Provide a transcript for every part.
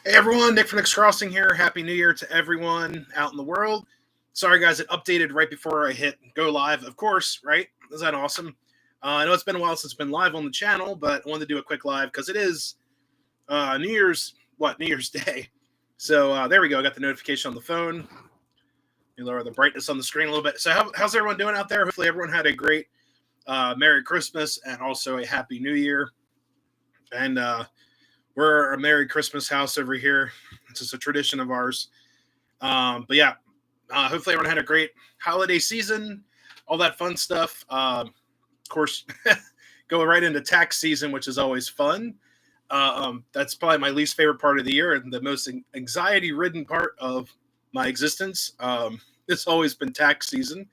Hey everyone, Nick from Nick's Crossing here. Happy New Year to everyone out in the world. Sorry guys, it updated right before I hit go live. Of course, right? Is that awesome? I know it's been a while since it's been live on the channel, but I wanted to do a quick live because it is New Year's Day. So there we go. I got the notification on the phone. Let me lower the brightness on the screen a little bit. So how's everyone doing out there? Hopefully everyone had a great Merry Christmas and also a Happy New Year. And we're a Merry Christmas house over here. It's just a tradition of ours. But yeah, hopefully everyone had a great holiday season, all that fun stuff. Of course, going right into tax season, which is always fun. That's probably my least favorite part of the year and the most anxiety-ridden part of my existence. It's always been tax season.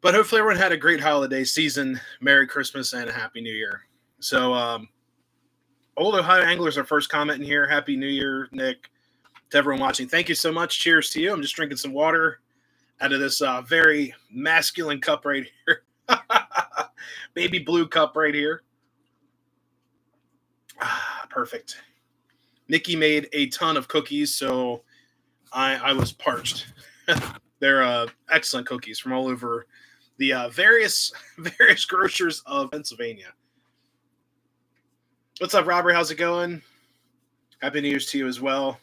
But hopefully everyone had a great holiday season. Merry Christmas and a Happy New Year. So, Old Ohio Anglers are first comment in here. Happy New Year, Nick, to everyone watching. Thank you so much. Cheers to you. I'm just drinking some water out of this very masculine cup right here. Baby blue cup right here. Perfect. Nikki made a ton of cookies, so I was parched. They're excellent cookies from all over the various grocers of Pennsylvania. What's up, Robert? How's it going? Happy New Year's to you as well.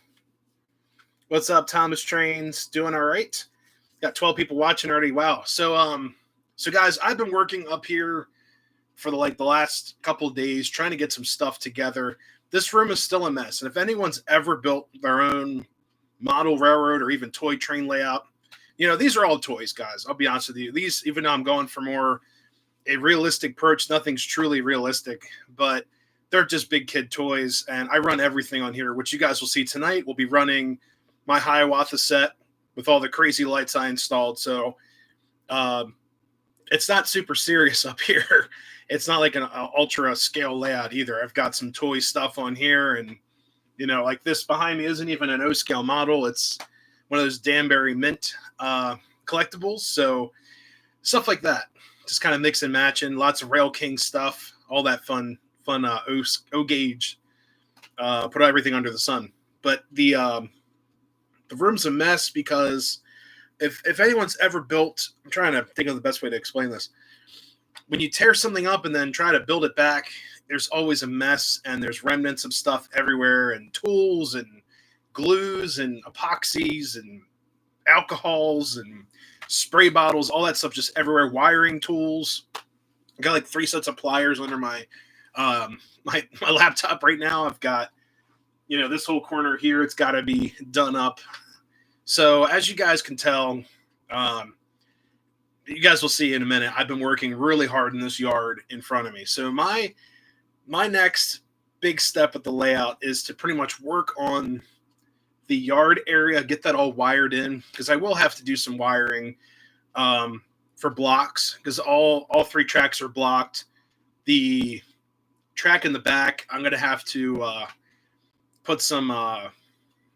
What's up, Thomas Trains? Doing all right? Got 12 people watching already. Wow. So guys, I've been working up here for the last couple of days trying to get some stuff together. This room is still a mess, and if anyone's ever built their own model railroad or even toy train layout, these are all toys, guys. I'll be honest with you. These, even though I'm going for more a realistic approach, nothing's truly realistic, but they're just big kid toys, and I run everything on here, which you guys will see tonight. We'll be running my Hiawatha set with all the crazy lights I installed. So it's not super serious up here. It's not like an ultra scale layout either. I've got some toy stuff on here, and like this behind me isn't even an O scale model. It's one of those Danbury Mint collectibles. So stuff like that, just kind of mix and matching. Lots of Rail King stuff, all that fun O gauge, put everything under the sun. But the room's a mess because if anyone's ever built, I'm trying to think of the best way to explain this. When you tear something up and then try to build it back, there's always a mess, and there's remnants of stuff everywhere, and tools and glues and epoxies and alcohols and spray bottles, all that stuff just everywhere. Wiring tools. I got like 3 sets of pliers under my laptop right now. I've got, this whole corner here, it's got to be done up. So as you guys can tell, you guys will see in a minute, I've been working really hard in this yard in front of me. So my next big step with the layout is to pretty much work on the yard area, get that all wired in, because I will have to do some wiring for blocks, because all 3 tracks are blocked. The track in the back, I'm going to have to put some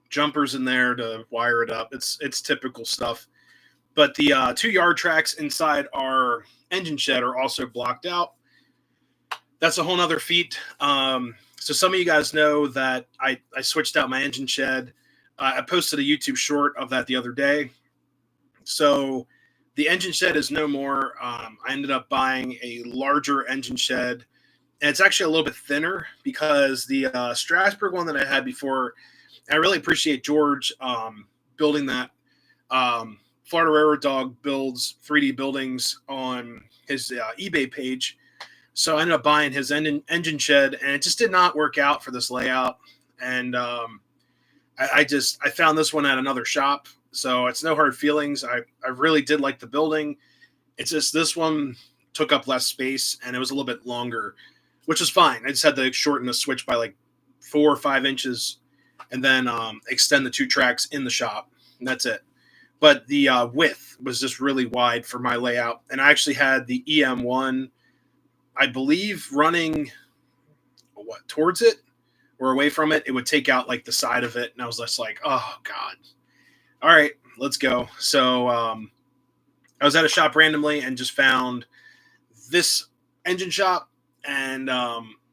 jumpers in there to wire it up. It's typical stuff. But the 2 yard tracks inside our engine shed are also blocked out. That's a whole nother feat. So some of you guys know that I switched out my engine shed. I posted a YouTube short of that the other day. So the engine shed is no more. I ended up buying a larger engine shed. And it's actually a little bit thinner because the Strasburg one that I had before, I really appreciate George building that. Florida Railroad Dog builds 3D buildings on his eBay page. So I ended up buying his engine shed, and it just did not work out for this layout. And I found this one at another shop. So it's no hard feelings. I really did like the building. It's just this one took up less space, and it was a little bit longer, which is fine. I just had to shorten the switch by like 4 or 5 inches and then extend the 2 tracks in the shop. And that's it. But the width was just really wide for my layout. And I actually had the EM1, I believe, running towards it or away from it. It would take out like the side of it. And I was just like, oh, God. All right, let's go. So I was at a shop randomly and just found this engine shop. And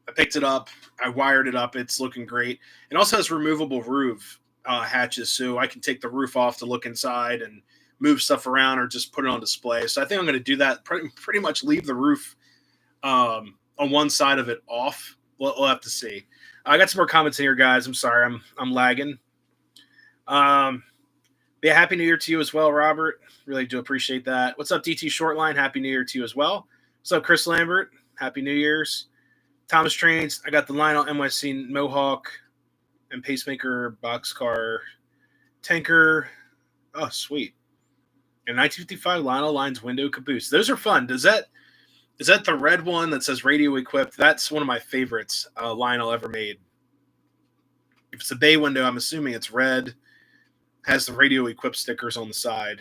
I picked it up. I wired it up. It's looking great. It also has removable roof hatches, so I can take the roof off to look inside and move stuff around or just put it on display. So I think I'm going to do that. Pretty much leave the roof on one side of it off. We'll have to see. I got some more comments in here, guys. I'm sorry, I'm lagging. Yeah, happy New Year to you as well, Robert. Really do appreciate that. What's up, DT Shortline? Happy New Year to you as well. What's up, Chris Lambert? Happy New Year's. Thomas Trains. I got the Lionel NYC Mohawk and Pacemaker boxcar tanker. Oh, sweet. And 1955 Lionel Lines window caboose. Those are fun. Is that the red one that says radio equipped? That's one of my favorites Lionel ever made. If it's a bay window, I'm assuming it's red. Has the radio equipped stickers on the side.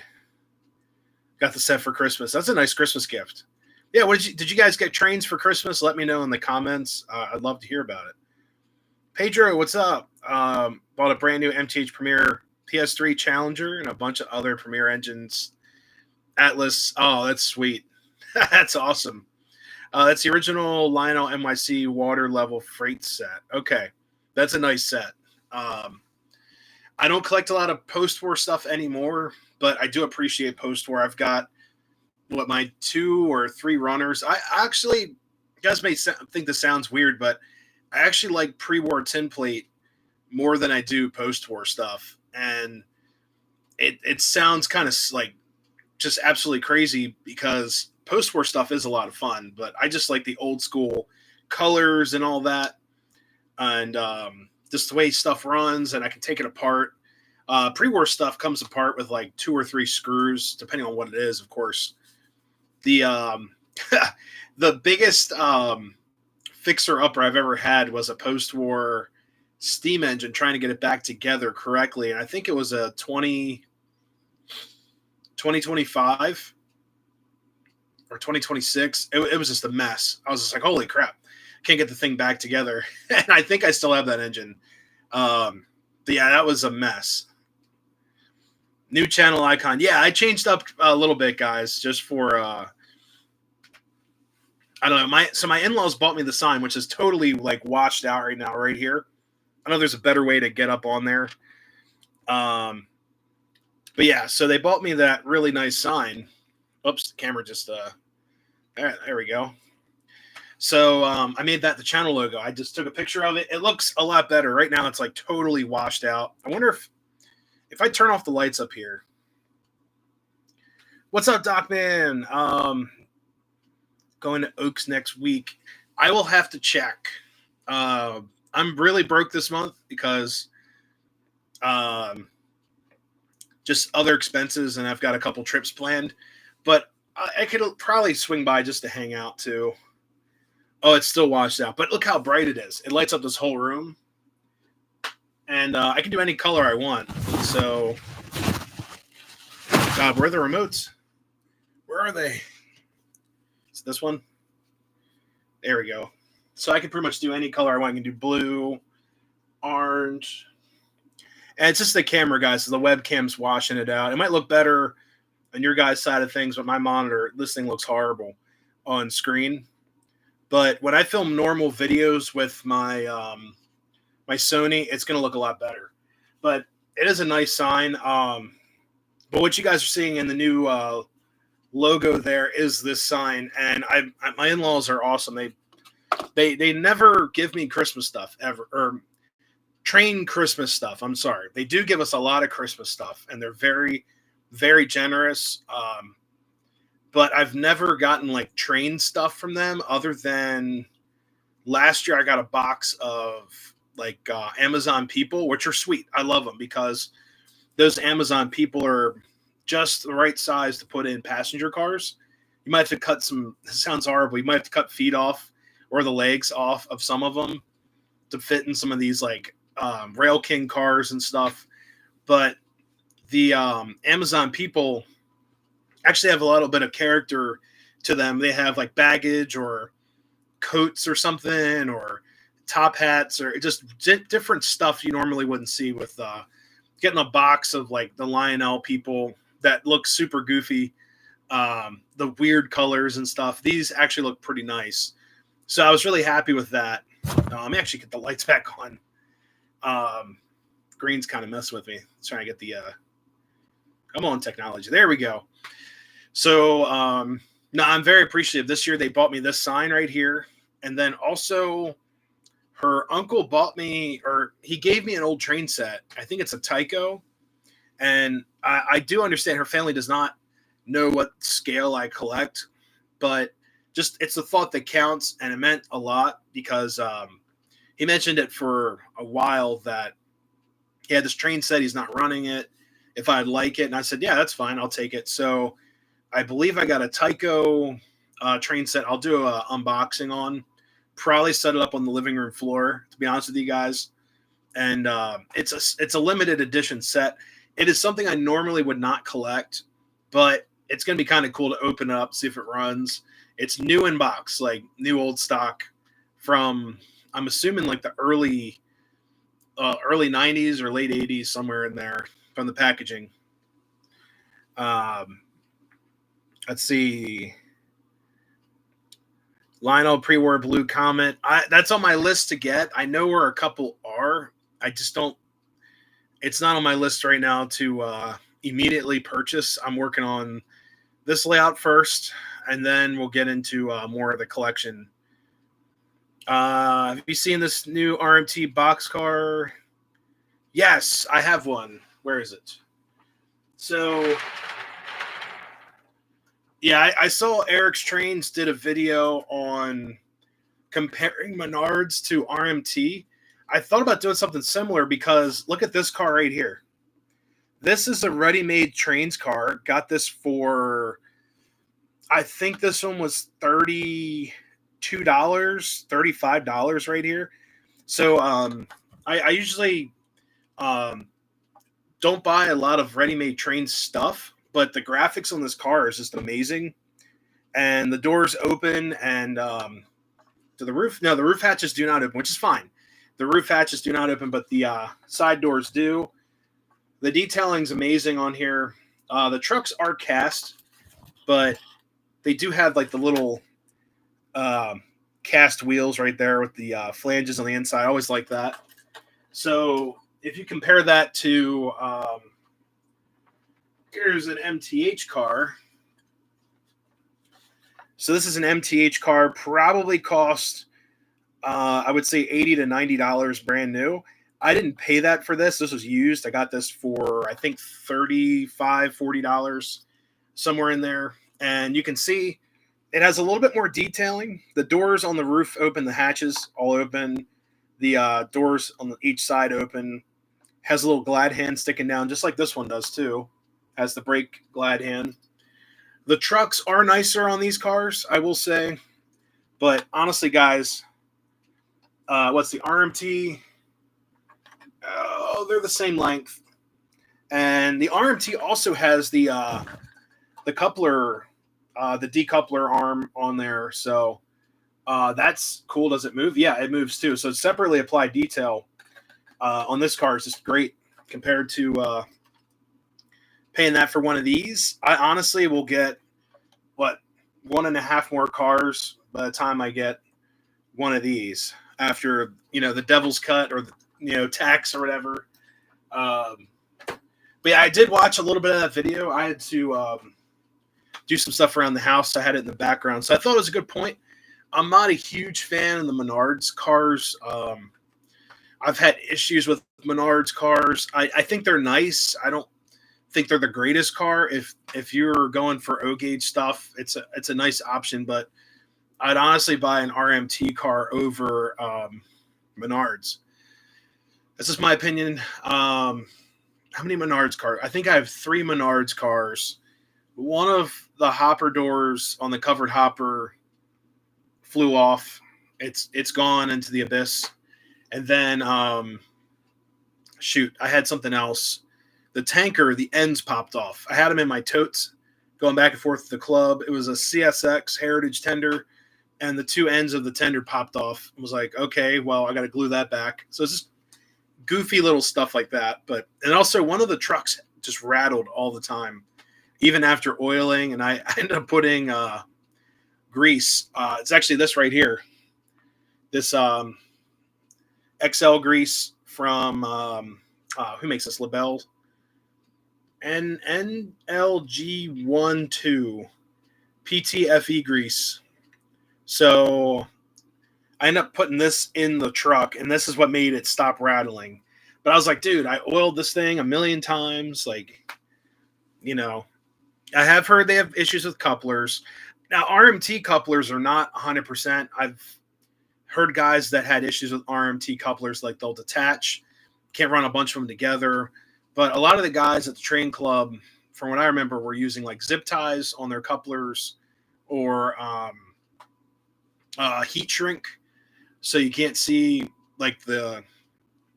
Got the set for Christmas. That's a nice Christmas gift. Yeah, did you guys get trains for Christmas? Let me know in the comments. I'd love to hear about it. Pedro, what's up? Bought a brand new MTH Premier PS3 Challenger and a bunch of other Premier engines. Atlas. Oh, that's sweet. That's awesome. That's the original Lionel NYC water level freight set. Okay, that's a nice set. I don't collect a lot of post-war stuff anymore, but I do appreciate post-war. I've got my 2 or 3 runners. I actually, you guys may think this sounds weird, but I actually like pre-war tin plate more than I do post-war stuff. And it sounds kind of like just absolutely crazy because post-war stuff is a lot of fun, but I just like the old school colors and all that. And just the way stuff runs, and I can take it apart. Pre-war stuff comes apart with like 2 or 3 screws, depending on what it is, of course. The the biggest fixer-upper I've ever had was a post-war steam engine trying to get it back together correctly, and I think it was a 2025 or 2026. It was just a mess. I was just like, holy crap. Can't get the thing back together. And I think I still have that engine. But yeah, that was a mess. New channel icon. Yeah, I changed up a little bit, guys, just for I don't know. My in-laws bought me the sign, which is totally like washed out right now, right here. I know there's a better way to get up on there. But yeah, so they bought me that really nice sign. Oops, the camera just there we go. So I made that the channel logo. I just took a picture of it. It looks a lot better. Right now it's like totally washed out. I wonder if I turn off the lights up here. What's up, Docman? Going to Oaks next week. I will have to check. I'm really broke this month because just other expenses, and I've got a couple trips planned. But I could probably swing by just to hang out too. Oh, it's still washed out, but look how bright it is. It lights up this whole room. And I can do any color I want. So, God, where are the remotes? Where are they? Is it this one? There we go. So I can pretty much do any color I want. I can do blue, orange. And it's just the camera, guys. So the webcam's washing it out. It might look better on your guys' side of things, but my monitor, this thing looks horrible on screen. But when I film normal videos with my my Sony, it's going to look a lot better. But it is a nice sign. But what you guys are seeing in the new logo there is this sign. And my in-laws are awesome. They never give me Christmas stuff ever, or train Christmas stuff. I'm sorry. They do give us a lot of Christmas stuff, and they're very, very generous. But I've never gotten like train stuff from them other than last year I got a box of like Amazon People, which are sweet. I love them because those Amazon People are just the right size to put in passenger cars. You might have to cut some, this sounds horrible, you might have to cut feet off or the legs off of some of them to fit in some of these like Rail King cars and stuff. But the Amazon People actually have a little bit of character to them. They have like baggage or coats or something, or top hats, or just different stuff you normally wouldn't see with getting a box of like the Lionel People that look super goofy, the weird colors and stuff. These actually look pretty nice. So I was really happy with that. Let me actually get the lights back on. Green's kind of messing with me. Trying to get the come on, technology. There we go. So no, I'm very appreciative. This year they bought me this sign right here, and then also her uncle bought me, or he gave me an old train set. I think it's a Tyco, and I do understand her family does not know what scale I collect, but just it's the thought that counts, and it meant a lot because he mentioned it for a while that he had this train set, he's not running it. If I'd like it, and I said, yeah, that's fine, I'll take it. So I believe I got a Tyco train set. I'll do a unboxing on. Probably set it up on the living room floor, to be honest with you guys. And it's a limited edition set. It is something I normally would not collect, but it's going to be kind of cool to open up, see if it runs. It's new in box, like new old stock from, I'm assuming, like the early 90s or late 80s, somewhere in there from the packaging. Let's see. Lionel pre-war blue comment. That's on my list to get. I know where a couple are. I just don't. It's not on my list right now to immediately purchase. I'm working on this layout first, and then we'll get into more of the collection. Have you seen this new RMT boxcar? Yes, I have one. Where is it? So, yeah, I saw Eric's Trains did a video on comparing Menards to RMT. I thought about doing something similar because look at this car right here. This is a ready-made Trains car. Got this for, I think this one was $32, $35 right here. So I usually don't buy a lot of ready-made Train stuff, but the graphics on this car is just amazing. And the doors open, and to the roof. No, the roof hatches do not open, which is fine. The roof hatches do not open, but the side doors do. The detailing's amazing on here. The trucks are cast, but they do have like the little cast wheels right there with the flanges on the inside. I always like that. So if you compare that to here's an MTH car. So this is an MTH car, probably cost, I would say $80 to $90 brand new. I didn't pay that for this. This was used. I got this for, I think, $35, $40, somewhere in there. And you can see it has a little bit more detailing. The doors on the roof open, the hatches all open. The doors on each side open. Has a little glad hand sticking down, just like this one does too. Has the brake glad hand. The trucks are nicer on these cars, I will say. But honestly, guys, what's the RMT? Oh, they're the same length. And the RMT also has the coupler, the decoupler arm on there. So that's cool. Does it move? Yeah, it moves too. So separately applied detail on this car is just great compared to paying that for one of these. I honestly will get, 1.5 more cars by the time I get one of these after, the devil's cut or, tax or whatever. But yeah, I did watch a little bit of that video. I had to do some stuff around the house. I had it in the background. So I thought it was a good point. I'm not a huge fan of the Menards cars. I've had issues with Menards cars. I think they're nice. I don't think they're the greatest car. If you're going for O-gauge stuff, it's a nice option, but I'd honestly buy an RMT car over Menards. This is my opinion. How many Menards cars? I think I have 3 Menards cars. One of the hopper doors on the covered hopper flew off. It's gone into the abyss. And then, I had something else. The tanker, the ends popped off. I had them in my totes going back and forth to the club. It was a CSX Heritage tender, and the 2 ends of the tender popped off. I was like, okay, well, I got to glue that back. So it's just goofy little stuff like that. And also one of the trucks just rattled all the time, even after oiling. And I ended up putting grease. It's actually this right here. This XL grease from who makes this? Labelle and NLG12 PTFE grease. So I ended up putting this in the truck, and this is what made it stop rattling. But I was like, dude, I oiled this thing a million times. Like, you know, I have heard they have issues with couplers. Now, RMT couplers are not 100%. I've heard guys that had issues with RMT couplers, like they'll detach, can't run a bunch of them together. But a lot of the guys at the train club, from what I remember, were using like zip ties on their couplers or heat shrink, so you can't see like the,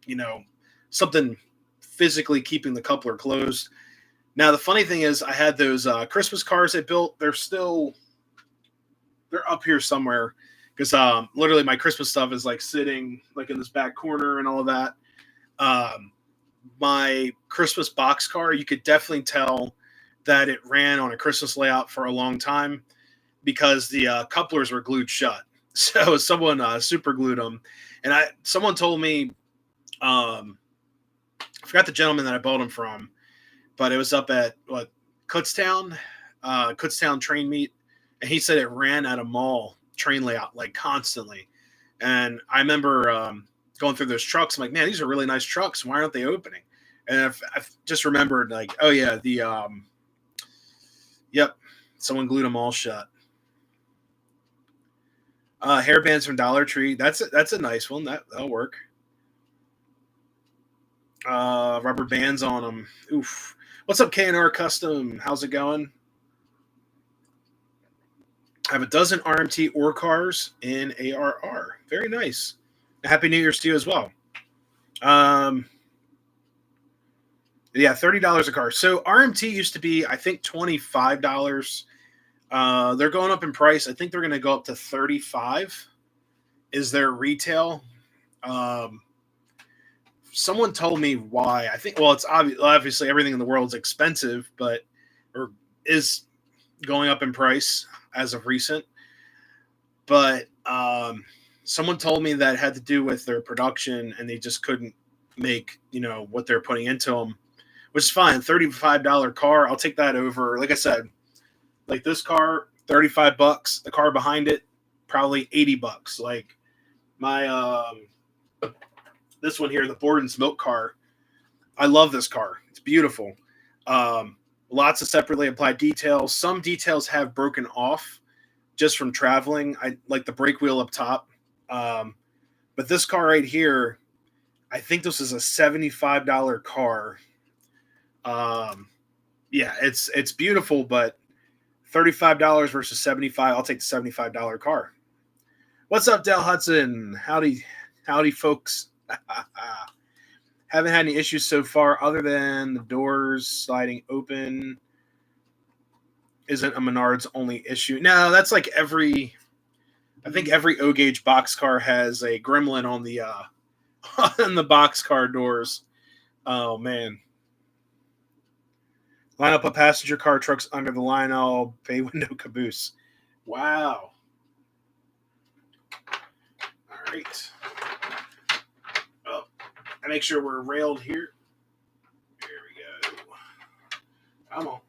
you know, something physically keeping the coupler closed. Now the funny thing is, I had those Christmas cars I built. They're up here somewhere because literally my Christmas stuff is like sitting like in this back corner and all of that. My Christmas box car, you could definitely tell that it ran on a Christmas layout for a long time because the couplers were glued shut. So someone super glued them, and someone told me, I forgot the gentleman that I bought them from, but it was up at Kutztown train meet, and he said it ran at a mall train layout like constantly. And I remember going through those trucks. I'm like, man, these are really nice trucks. Why aren't they opening? And I've just remembered, like, oh yeah, yep, someone glued them all shut. Hairbands from Dollar Tree. That's a nice one. That'll work. Rubber bands on them. Oof. What's up, K&R Custom? How's it going? I have a dozen RMT ore cars in ARR. Very nice. Happy New Year's to you as well. Yeah, $30 a car. So RMT used to be, I think, $25. They're going up in price. I think they're going to go up to $35. Is their retail? Someone told me why. I think, well, it's obviously everything in the world is expensive, but or is going up in price as of recent. But someone told me that had to do with their production, and they just couldn't make, what they're putting into them, which is fine. $35 car, I'll take that over. Like I said, like this car, $35. The car behind it, probably $80. Like my this one here, the Borden's milk car. I love this car. It's beautiful. Lots of separately applied details. Some details have broken off just from traveling. I like the brake wheel up top. But this car right here, I think this is a $75 car. Yeah, it's beautiful, but $35 versus $75. I'll take the $75 car. What's up, Dale Hudson? Howdy, folks. Haven't had any issues so far other than the doors sliding open. Isn't a Menards only issue. No, that's like I think every O-gauge boxcar has a gremlin on the on the boxcar doors. Oh man. Line up a passenger car trucks under the line, all bay window caboose. Wow. All right. Oh, I make sure we're railed here. There we go. Come on.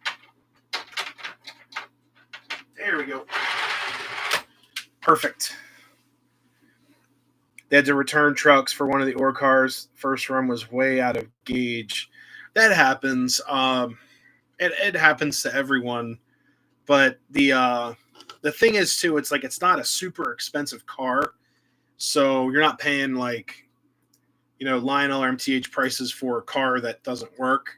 There we go. Perfect. They had to return trucks for one of the ore cars. First run was way out of gauge. That happens. It happens to everyone. But the thing is too, it's like it's not a super expensive car, so you're not paying like Lionel or MTH prices for a car that doesn't work.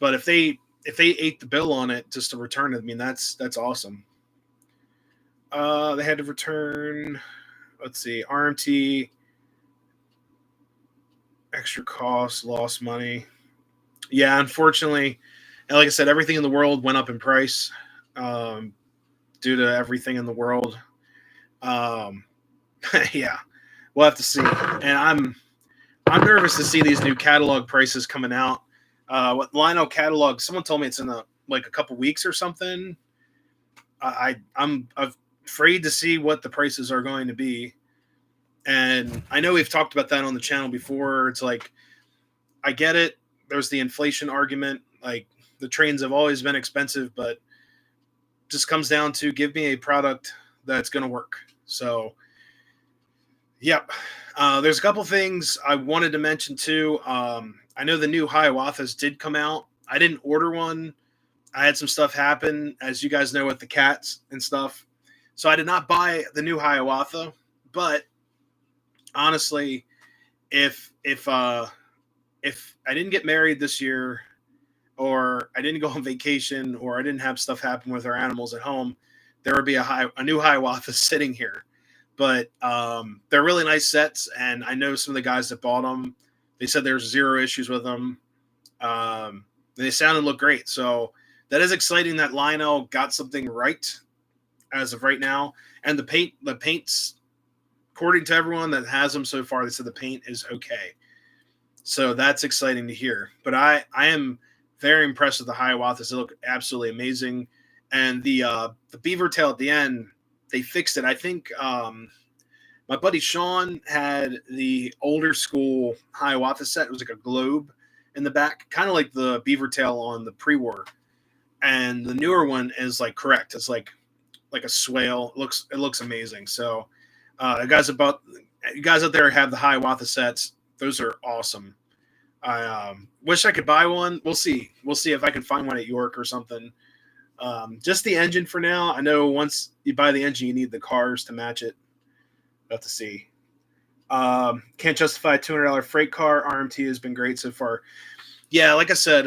But if they ate the bill on it just to return it, I mean that's awesome. They had to return. Let's see, RMT, extra costs, lost money. Yeah, unfortunately, and like I said, everything in the world went up in price due to everything in the world. Yeah, we'll have to see. And I'm nervous to see these new catalog prices coming out. What Lionel catalog? Someone told me it's in a couple weeks or something. I'm afraid to see what the prices are going to be. And I know we've talked about that on the channel before. It's like, I get it. There's the inflation argument. Like, the trains have always been expensive, but just comes down to give me a product that's going to work. So, yep. There's a couple things I wanted to mention too. I know the new Hiawathas did come out. I didn't order one. I had some stuff happen, as you guys know, with the cats and stuff. So I did not buy the new Hiawatha. But honestly, if I didn't get married this year, or I didn't go on vacation, or I didn't have stuff happen with our animals at home, there would be a new Hiawatha sitting here. But they're really nice sets, and I know some of the guys that bought them. They said there's zero issues with them. They sound and look great. So that is exciting that Lionel got something right as of right now. And the paint's, according to everyone that has them so far, they said the paint is okay. So that's exciting to hear. But I am very impressed with the Hiawathas. They look absolutely amazing. And the beaver tail at the end, they fixed it. I think my buddy Sean had the older school Hiawatha set. It was like a globe in the back, kind of like the beaver tail on the pre-war. And the newer one is like correct. It's like a swale. It looks amazing. So you guys out there have the Hiawatha sets. Those are awesome. I wish I could buy one. We'll see. We'll see if I can find one at York or something. Just the engine for now. I know once you buy the engine, you need the cars to match it. We'll have to see. Can't justify a $200 freight car. RMT has been great so far. Yeah, like I said,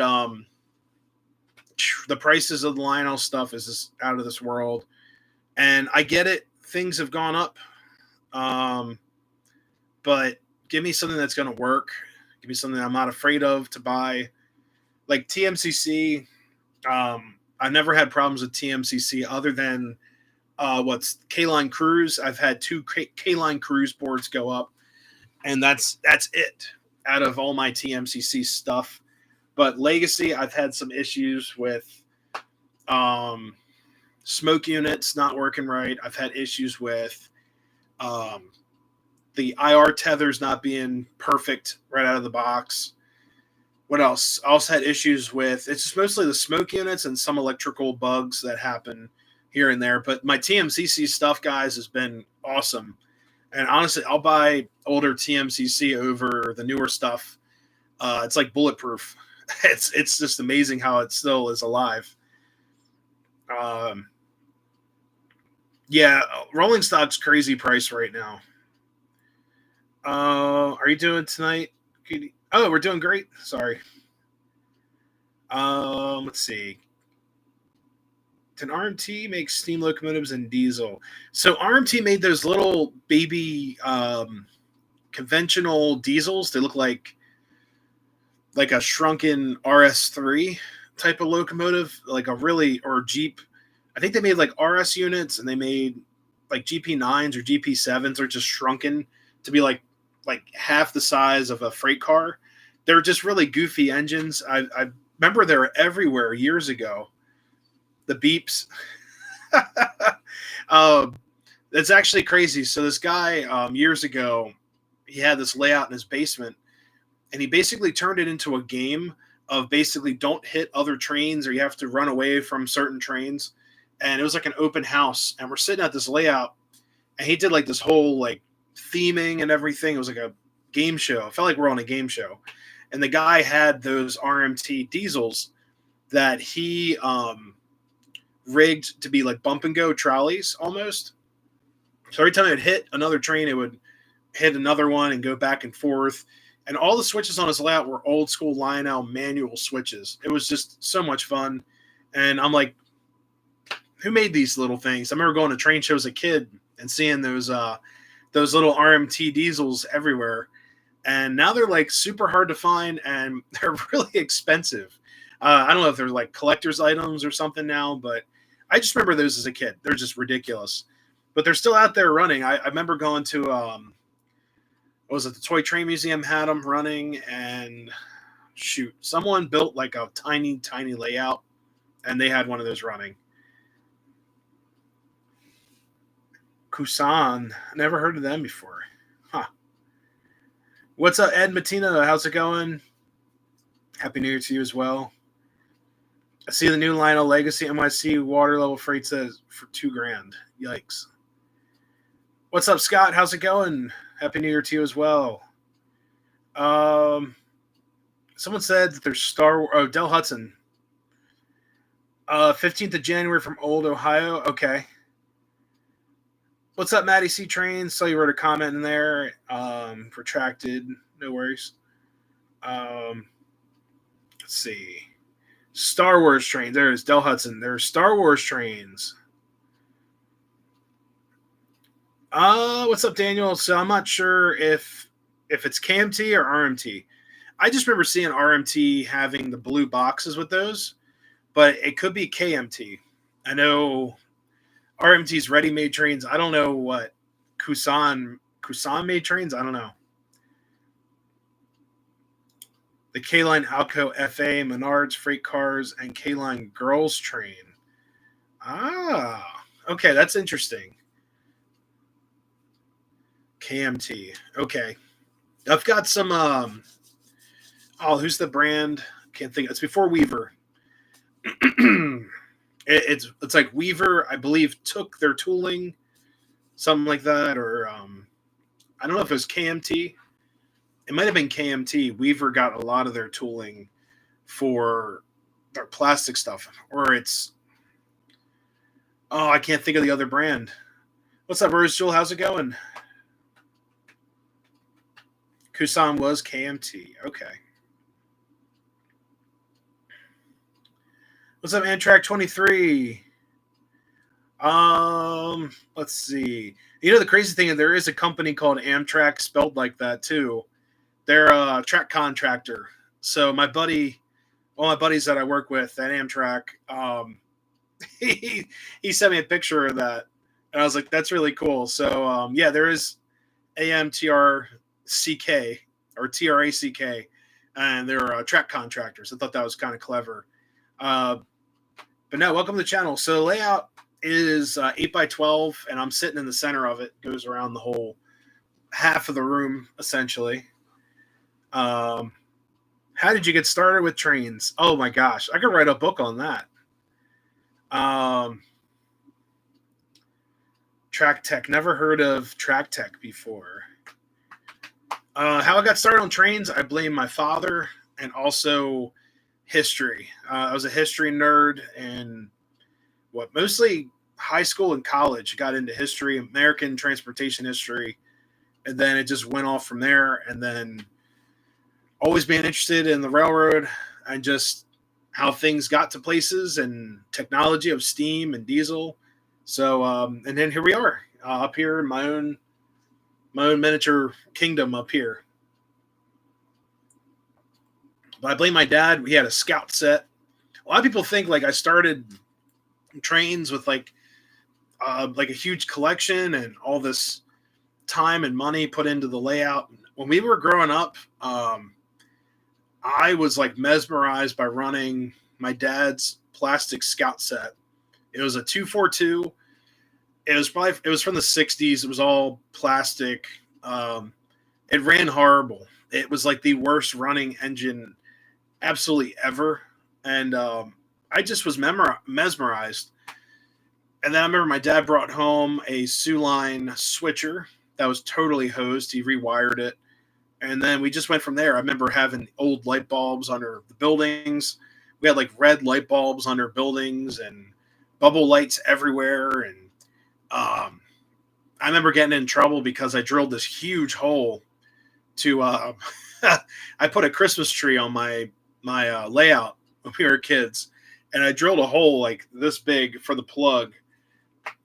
the prices of the Lionel stuff is just out of this world. And I get it. Things have gone up. But give me something that's going to work. Give me something I'm not afraid of to buy. Like TMCC, I've never had problems with TMCC other than what's K-Line Cruise. I've had two K-Line Cruise boards go up, and that's it out of all my TMCC stuff. But Legacy, I've had some issues with smoke units not working right. I've had issues with the IR tethers not being perfect right out of the box. What else? I also had issues with, it's just mostly the smoke units and some electrical bugs that happen here and there. But my TMCC stuff, guys, has been awesome. And honestly, I'll buy older TMCC over the newer stuff. It's like bulletproof. It's just amazing how it still is alive. Yeah, rolling stock's crazy price right now. Are you doing tonight? Oh, we're doing great. Sorry. Let's see. Can RMT make steam locomotives and diesel? So RMT made those little baby conventional diesels. They look like a shrunken RS3 type of locomotive, like or Jeep. I think they made like RS units, and they made like GP9s or GP7s are just shrunken to be like half the size of a freight car. They're just really goofy engines. I remember they were everywhere years ago. The beeps. That's actually crazy. So this guy years ago, he had this layout in his basement, and he basically turned it into a game of basically don't hit other trains, or you have to run away from certain trains. And it was like an open house, and we're sitting at this layout, and he did like this whole like theming and everything. It was like a game show. It felt like we're on a game show. And the guy had those RMT diesels that he rigged to be like bump and go trolleys almost. So every time it would hit another train, it would hit another one and go back and forth. And all the switches on his layout were old school Lionel manual switches. It was just so much fun. And I'm like, who made these little things? I remember going to train shows as a kid and seeing those little RMT diesels everywhere. And now they're like super hard to find, and they're really expensive. I don't know if they're like collector's items or something now, but I just remember those as a kid. They're just ridiculous. But they're still out there running. I remember going to, what was it, the Toy Train Museum had them running, and shoot, someone built like a tiny, tiny layout, and they had one of those running. Kusan, never heard of them before. What's up, Ed Matina? How's it going? Happy New Year to you as well. I see the new Lionel Legacy NYC water level freight says for $2,000. Yikes. What's up, Scott? How's it going? Happy New Year to you as well. Um, Someone said that there's Del Hudson. 15th of January from Old Ohio. Okay. What's up, Maddie C Train? Saw you wrote a comment in there. Protracted. No worries. Let's see. Star Wars trains. There's Del Hudson. There's Star Wars trains. What's up, Daniel? So I'm not sure if it's KMT or RMT. I just remember seeing RMT having the blue boxes with those, but it could be KMT. I know RMT's ready-made trains. I don't know what Kusan made trains. I don't know. The K-Line Alco FA, Menards Freight Cars, and K-Line Girls Train. Okay, that's interesting. KMT. Okay. I've got some who's the brand? Can't think. It's before Weaver. it's like Weaver, I believe, took their tooling, something like that, or I don't know if it was KMT. It might have been KMT. Weaver got a lot of their tooling for their plastic stuff, or it's I can't think of the other brand. What's up, Rose Jewel? How's it going? Kusan was KMT. Okay. What's up, Amtrak 23? Let's see. You know, the crazy thing is there is a company called Amtrak spelled like that too. They're a track contractor. So my buddy, all my buddies that I work with at Amtrak, he sent me a picture of that, and I was like, "That's really cool." So yeah, there is AMTRCK or TRACK, and they're track contractors. I thought that was kind of clever. But no, welcome to the channel. So the layout is 8x12, and I'm sitting in the center of it. It goes around the whole half of the room, essentially. How did you get started with trains? Oh my gosh, I could write a book on that. Track Tech. Never heard of Track Tech before. How I got started on trains, I blame my father and also history. I was a history nerd and mostly high school and college. Got into history, American transportation history, and then it just went off from there. And then always being interested in the railroad and just how things got to places and technology of steam and diesel. So, and then here we are up here in my own miniature kingdom up here. But I blame my dad. He had a scout set. A lot of people think like I started trains with like a huge collection and all this time and money put into the layout. When we were growing up, I was like mesmerized by running my dad's plastic scout set. It was a 242. It was from the 60s. It was all plastic. It ran horrible. It was like the worst running engine absolutely ever. And I just was mesmerized. And then I remember my dad brought home a Sioux Line switcher that was totally hosed. He rewired it. And then we just went from there. I remember having old light bulbs under the buildings. We had like red light bulbs under buildings and bubble lights everywhere. And I remember getting in trouble because I drilled this huge hole to I put a Christmas tree on my layout when we were kids, and I drilled a hole like this big for the plug.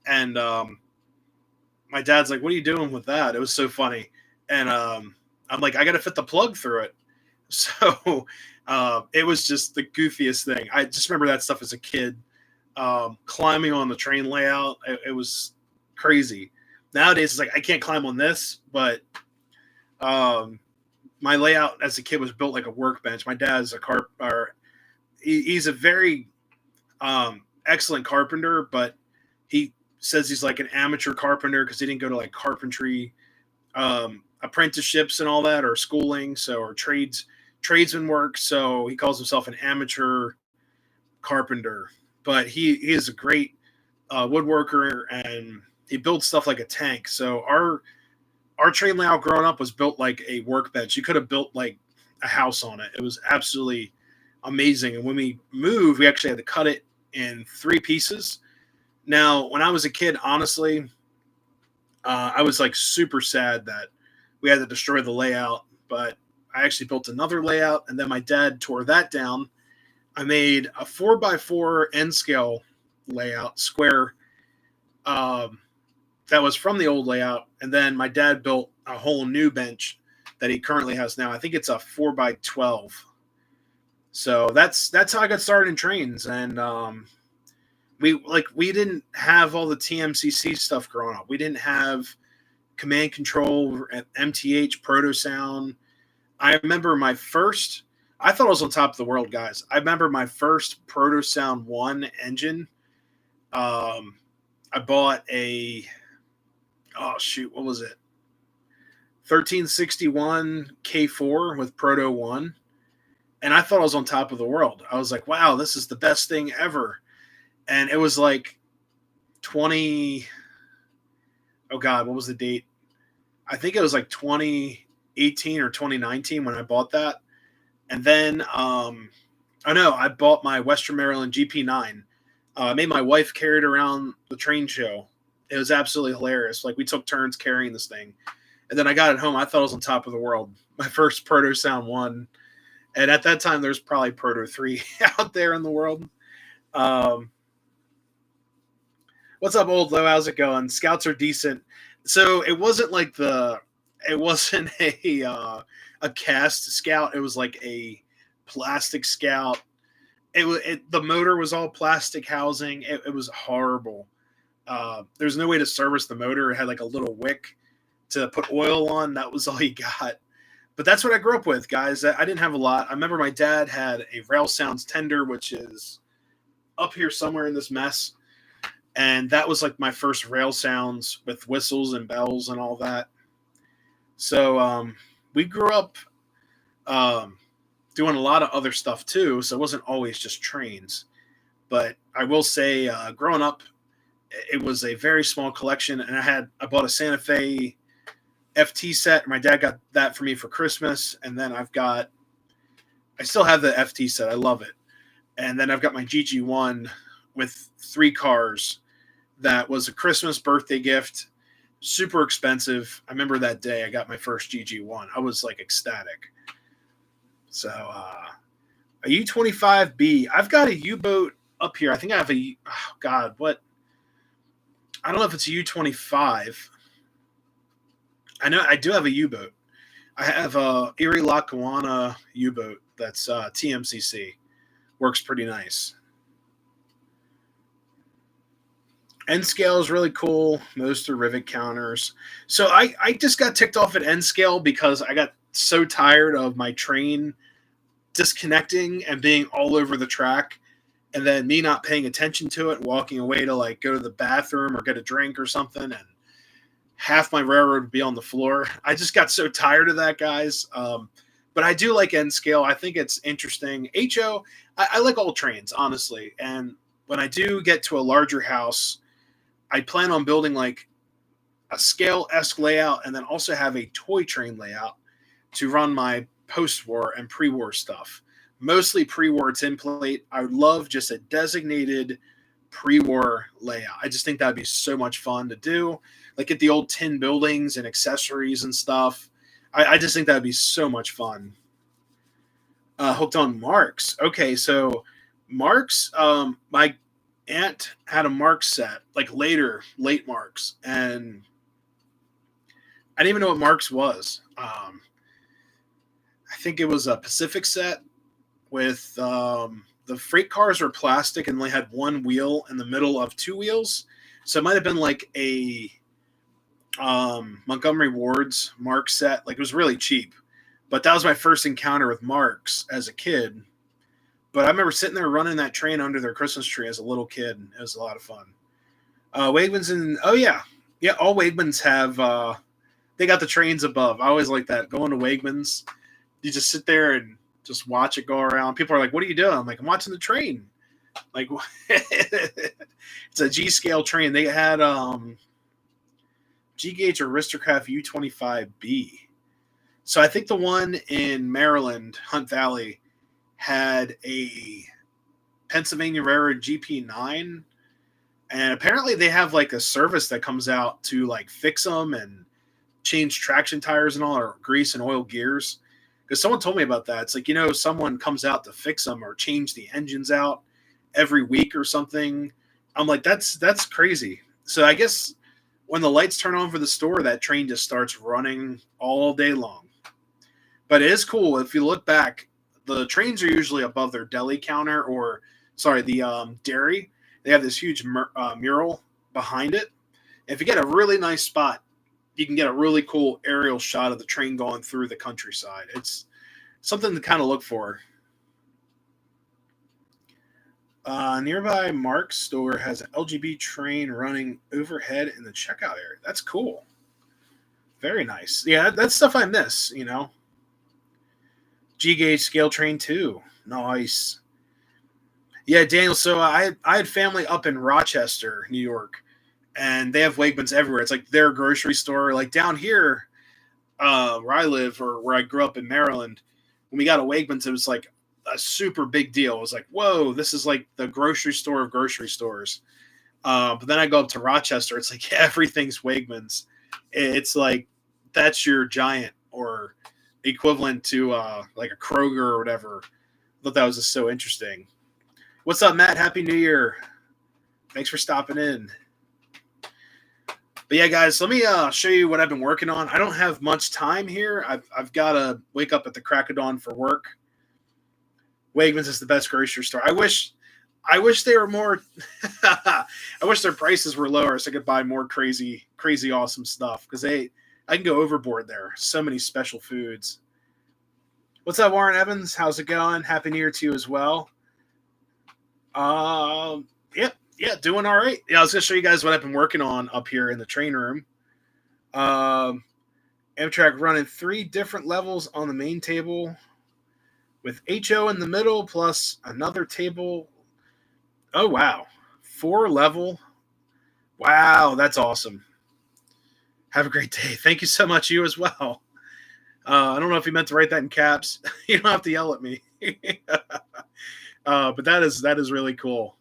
And my dad's like, "What are you doing with that?" It was so funny. And I'm like, "I got to fit the plug through it." So it was just the goofiest thing. I just remember that stuff as a kid, climbing on the train layout. It was crazy. Nowadays, it's like I can't climb on this, but my layout as a kid was built like a workbench. My dad's he's a very excellent carpenter, but he says he's like an amateur carpenter because he didn't go to like carpentry apprenticeships and all that, or schooling, or tradesman work. So he calls himself an amateur carpenter, but he is a great woodworker, and he builds stuff like a tank. So our train layout growing up was built like a workbench. You could have built like a house on it. It was absolutely amazing. And when we moved, we actually had to cut it in 3 pieces. Now, when I was a kid, honestly, I was like super sad that we had to destroy the layout, but I actually built another layout, and then my dad tore that down. I made a 4x4 N scale layout, square, that was from the old layout, and then my dad built a whole new bench that he currently has now. I think it's a 4x12. So that's how I got started in trains, and we didn't have all the TMCC stuff growing up. We didn't have command control, MTH, proto sound. I remember I thought I was on top of the world, guys. I remember my first proto sound 1 engine. I bought what was it? 1361 K4 with proto 1. And I thought I was on top of the world. I was like, wow, this is the best thing ever. And it was like oh God, what was the date? I think it was like 2018 or 2019 when I bought that. And then, I bought my Western Maryland GP9. I made my wife carry it around the train show. It was absolutely hilarious. Like, we took turns carrying this thing. And then I got it home. I thought I was on top of the world. My first Proto Sound 1. And at that time, there's probably Proto 3 out there in the world. What's up, Old Low? How's it going? Scouts are decent. So it wasn't like it wasn't a cast Scout. It was like a plastic Scout. The motor was all plastic housing. It was horrible. There's no way to service the motor. It had like a little wick to put oil on. That was all you got. But that's what I grew up with, guys. I didn't have a lot. I remember my dad had a Rail Sounds tender, which is up here somewhere in this mess. And that was like my first Rail Sounds with whistles and bells and all that. So we grew up doing a lot of other stuff too. So it wasn't always just trains. But I will say, growing up, it was a very small collection. And I bought a Santa Fe FT set. My dad got that for me for Christmas. And then I still have the FT set. I love it. And then I've got my GG1 with 3 cars. That was a Christmas birthday gift. Super expensive. I remember that day I got my first GG1. I was like ecstatic. So a U-25B. I've got a U-boat up here. I think I have I don't know if it's a U-25. I know I do have a U-boat. I have a Erie Lackawanna U-boat that's TMCC. Works pretty nice. N scale is really cool. Most are rivet counters. So I just got ticked off at N scale because I got so tired of my train disconnecting and being all over the track, and then me not paying attention to it, walking away to like go to the bathroom or get a drink or something, and half my railroad would be on the floor. I just got so tired of that, guys. But I do like N scale. I think it's interesting. HO, I like all trains, honestly. And when I do get to a larger house, I plan on building like a scale-esque layout and then also have a toy train layout to run my post-war and pre-war stuff. Mostly pre-war template. I would love just a designated pre-war layout. I just think that'd be so much fun to do. Like get the old tin buildings and accessories and stuff. I just think that'd be so much fun. Hooked on Marks. Okay, so Marks, my aunt had a Marks set, like late Marks, and I didn't even know what Marks was. I think it was a Pacific set with the freight cars were plastic and they had one wheel in the middle of 2 wheels. So it might have been like a Montgomery Ward's Marks set. Like it was really cheap. But that was my first encounter with Marks as a kid. But I remember sitting there running that train under their Christmas tree as a little kid. It was a lot of fun. Wegmans all Wegmans have the they got the trains above. I always like that. Going to Wegmans, you just sit there and just watch it go around. People are like, "What are you doing?" I'm like, "I'm watching the train." Like, it's a G scale train. They had G gauge Aristocrat U25B. So I think the one in Maryland, Hunt Valley, had a Pennsylvania Railroad GP9, and apparently they have like a service that comes out to like fix them and change traction tires and all, or grease and oil gears. Because someone told me about that. It's like, someone comes out to fix them or change the engines out every week or something. I'm like, that's crazy. So I guess when the lights turn on for the store, that train just starts running all day long. But it is cool. If you look back, the trains are usually above their deli counter, or the dairy. They have this huge mural behind it. If you get a really nice spot, you can get a really cool aerial shot of the train going through the countryside. It's something to kind of look for. Nearby Mark's store has an LGB train running overhead in the checkout area. That's cool. Very nice. Yeah, that's stuff I miss, G-gauge scale train too. Nice. Yeah, Daniel, so I had family up in Rochester, New York, and they have Wegmans everywhere. It's like their grocery store. Like down here, where I live, or where I grew up in Maryland, when we got a Wegmans, it was like a super big deal. It was like, whoa, this is like the grocery store of grocery stores. But then I go up to Rochester, it's like everything's Wegmans. It's like that's your giant, or equivalent to like a Kroger or whatever. I thought that was just so interesting. What's up, Matt? Happy New Year. Thanks for stopping in. But yeah, guys, let me show you what I've been working on. I don't have much time here. I've got to wake up at the crack of dawn for work. Wegmans is the best grocery store. I wish they were more. I wish their prices were lower so I could buy more crazy awesome stuff, because I can go overboard there. So many special foods. What's up, Warren Evans? How's it going? Happy New Year to you as well. Yeah, doing all right. Yeah, I was gonna show you guys what I've been working on up here in the train room. Amtrak running 3 different levels on the main table, with HO in the middle plus another table. Oh wow, 4 level. Wow, that's awesome. Have a great day. Thank you so much. You as well. I don't know if you meant to write that in caps. You don't have to yell at me. But that is really cool.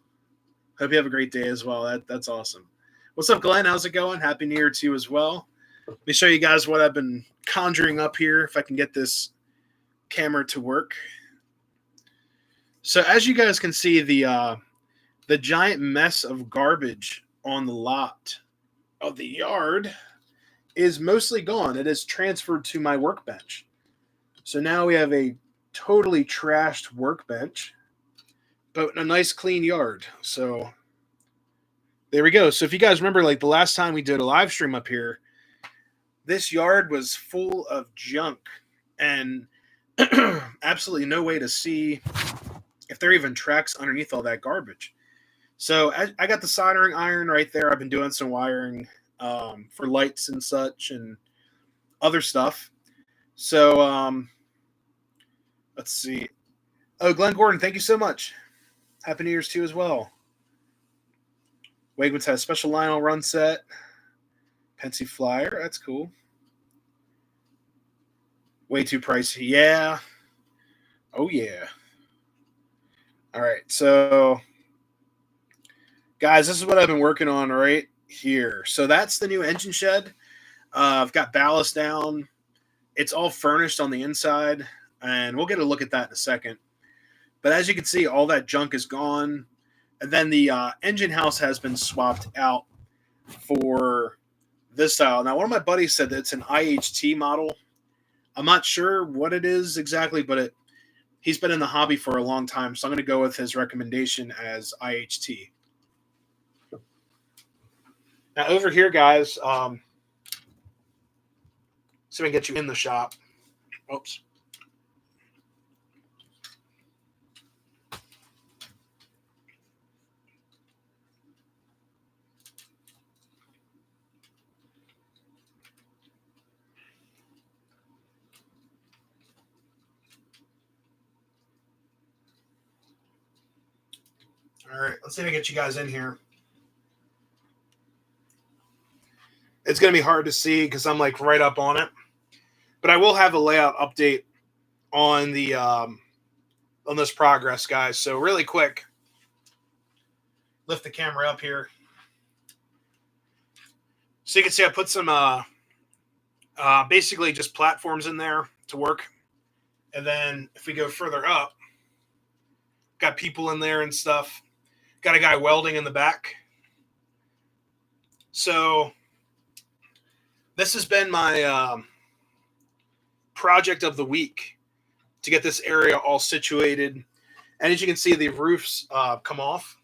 Hope you have a great day as well. That's awesome. What's up, Glenn? How's it going? Happy New Year to you as well. Let me show you guys what I've been conjuring up here, if I can get this camera to work. So as you guys can see, the giant mess of garbage on the lot of the yard is mostly gone. It is transferred to my workbench. So now we have a totally trashed workbench, but a nice clean yard. So there we go. So if you guys remember, like the last time we did a live stream up here, this yard was full of junk and absolutely no way to see if there are even tracks underneath all that garbage. So I got the soldering iron right there. I've been doing some wiring for lights and such and other stuff. So let's see. Oh, Glenn Gordon, thank you so much. Happy New Year's to you as well. Wegmans has a special Lionel run set. Pensy Flyer, that's cool. Way too pricey. Yeah. Oh, yeah. All right, so guys, this is what I've been working on right here. So that's the new engine shed. I've got ballast down. It's all furnished on the inside, and we'll get a look at that in a second. But as you can see, all that junk is gone. And then the engine house has been swapped out for this style. Now, one of my buddies said that it's an IHT model. I'm not sure what it is exactly, but he's been in the hobby for a long time, so I'm going to go with his recommendation as IHT. Now, over here, guys, see if I can get you in the shop. Oops. All right, let's see if I can get you guys in here. It's going to be hard to see because I'm like right up on it. But I will have a layout update on the on this progress, guys. So really quick, lift the camera up here. So you can see I put some basically just platforms in there to work. And then if we go further up, got people in there and stuff. Got a guy welding in the back. So this has been my project of the week to get this area all situated. And as you can see, the roofs come off.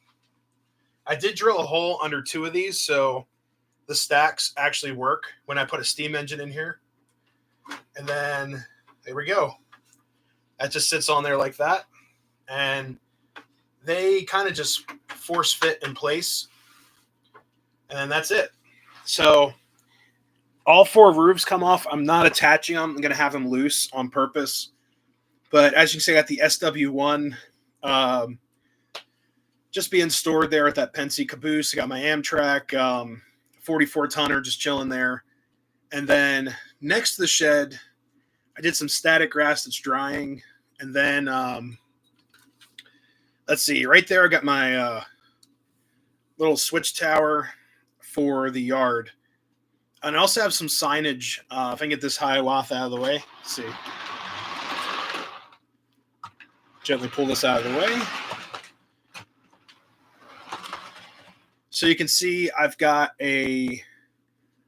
I did drill a hole under 2 of these, so the stacks actually work when I put a steam engine in here. And then there we go. That just sits on there like that. And they kind of just force fit in place. And then that's it. So all 4 roofs come off. I'm not attaching them. I'm going to have them loose on purpose. But as you can see, I got the SW1 just being stored there at that Penske caboose. I got my Amtrak 44 tonner just chilling there. And then next to the shed, I did some static grass that's drying. And then let's see, right there I got my little switch tower for the yard. And I also have some signage. If I can get this Hiawatha out of the way. Let's see. Gently pull this out of the way. So you can see I've got a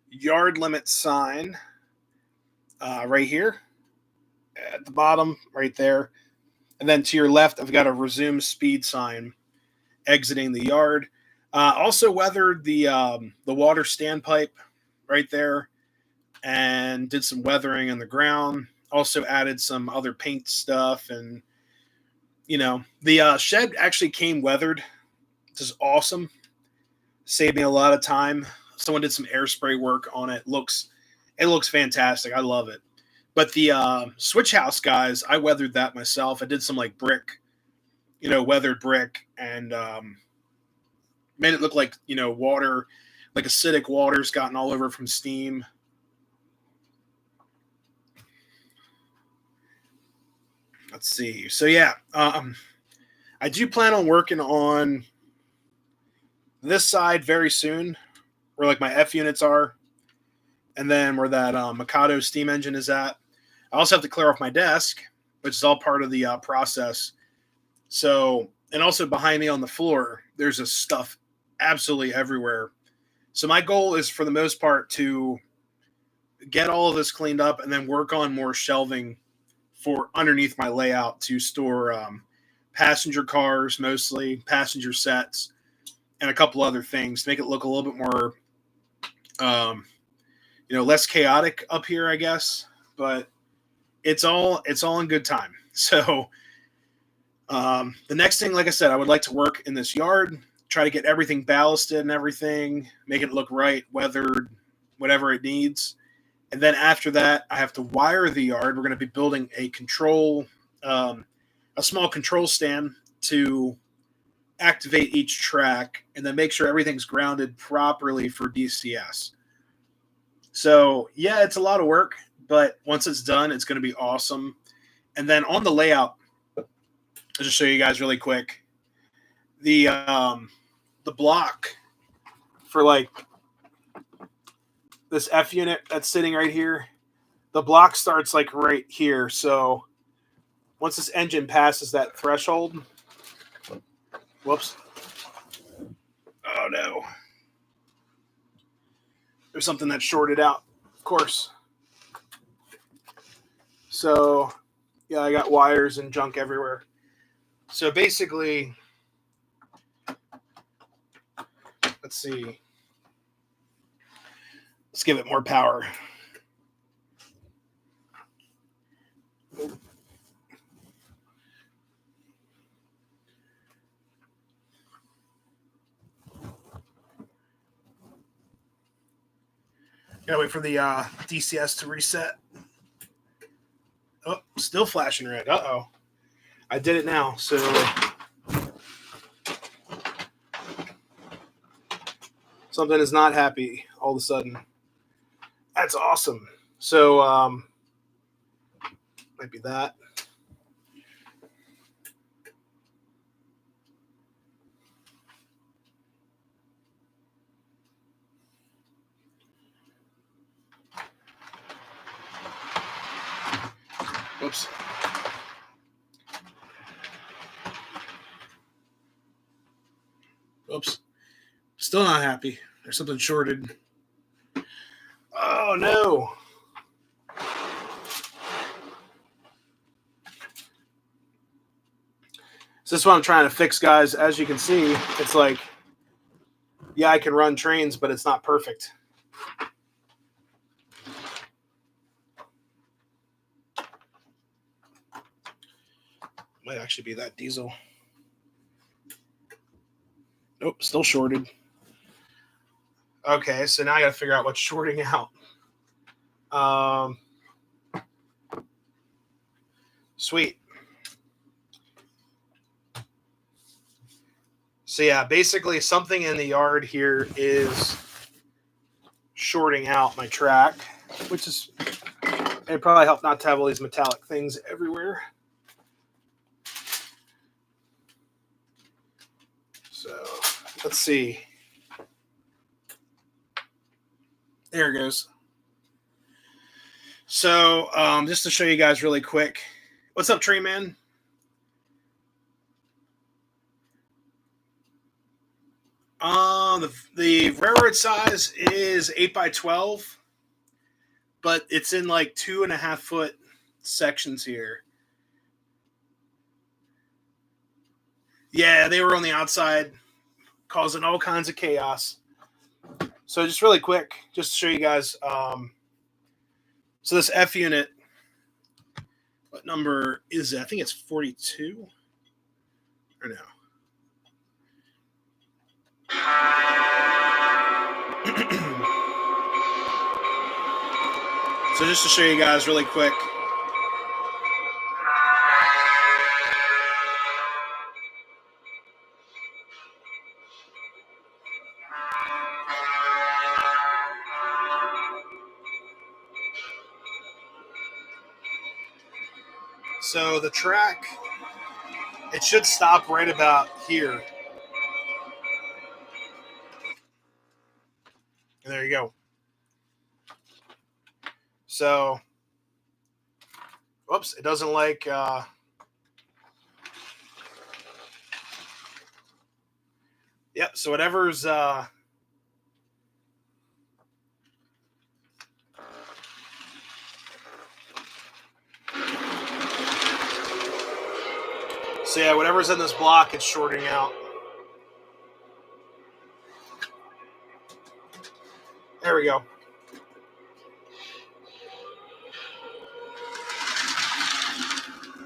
yard limit sign right here at the bottom, right there. And then to your left, I've got a resume speed sign exiting the yard. Also weathered the water standpipe right there and did some weathering in the ground. Also added some other paint stuff. And, you know, the shed actually came weathered. This is awesome. Saved me a lot of time. Someone did some air spray work on it. It looks fantastic. I love it. But the switch house, guys, I weathered that myself. I did some like brick, you know, weathered brick, and made it look like, you know, water, like acidic water's gotten all over from steam. Let's see. So yeah, I do plan on working on this side very soon, where like my F units are, and then where that Mikado steam engine is at. I also have to clear off my desk, which is all part of the process. So, and also behind me on the floor, there's this stuff absolutely everywhere. So my goal is for the most part to get all of this cleaned up and then work on more shelving for underneath my layout to store passenger cars, mostly passenger sets, and a couple other things to make it look a little bit more, you know, less chaotic up here, I guess. But it's all in good time. So the next thing, like I said, I would like to work in this yard, try to get everything ballasted and everything, make it look right, weathered, whatever it needs. And then after that, I have to wire the yard. We're going to be building a small control stand to activate each track and then make sure everything's grounded properly for DCS. So yeah, it's a lot of work, but once it's done, it's going to be awesome. And then on the layout, I'll just show you guys really quick. The block for like this F unit that's sitting right here, the block starts like right here. So once this engine passes that threshold, whoops. Oh no. There's something that shorted out, of course. So yeah, I got wires and junk everywhere. So basically, let's see. Let's give it more power. Gotta wait for the DCS to reset. Oh, still flashing red. Uh-oh. I did it now, so Something is not happy all of a sudden. That's awesome. So might be that. Oops. Oops. Still not happy. There's something shorted. Oh, no. So this is what I'm trying to fix, guys. As you can see, it's like, yeah, I can run trains, but it's not perfect. Might actually be that diesel. Nope, still shorted. Okay, so now I got to figure out what's shorting out. Sweet. So yeah, basically something in the yard here is shorting out my track, which is, it'd probably help not to have all these metallic things everywhere. So let's see. There it goes. So just to show you guys really quick. What's up, Tree Man? The railroad size is 8x12, but it's in like 2.5 foot sections here. Yeah, they were on the outside, causing all kinds of chaos. So just really quick, just to show you guys. So this F unit, what number is it? I think it's 42 or no. So just to show you guys really quick. So the track, it should stop right about here. And there you go. So, whoops, it doesn't like, yep, so whatever's, so yeah, whatever's in this block, it's shorting out. There we go.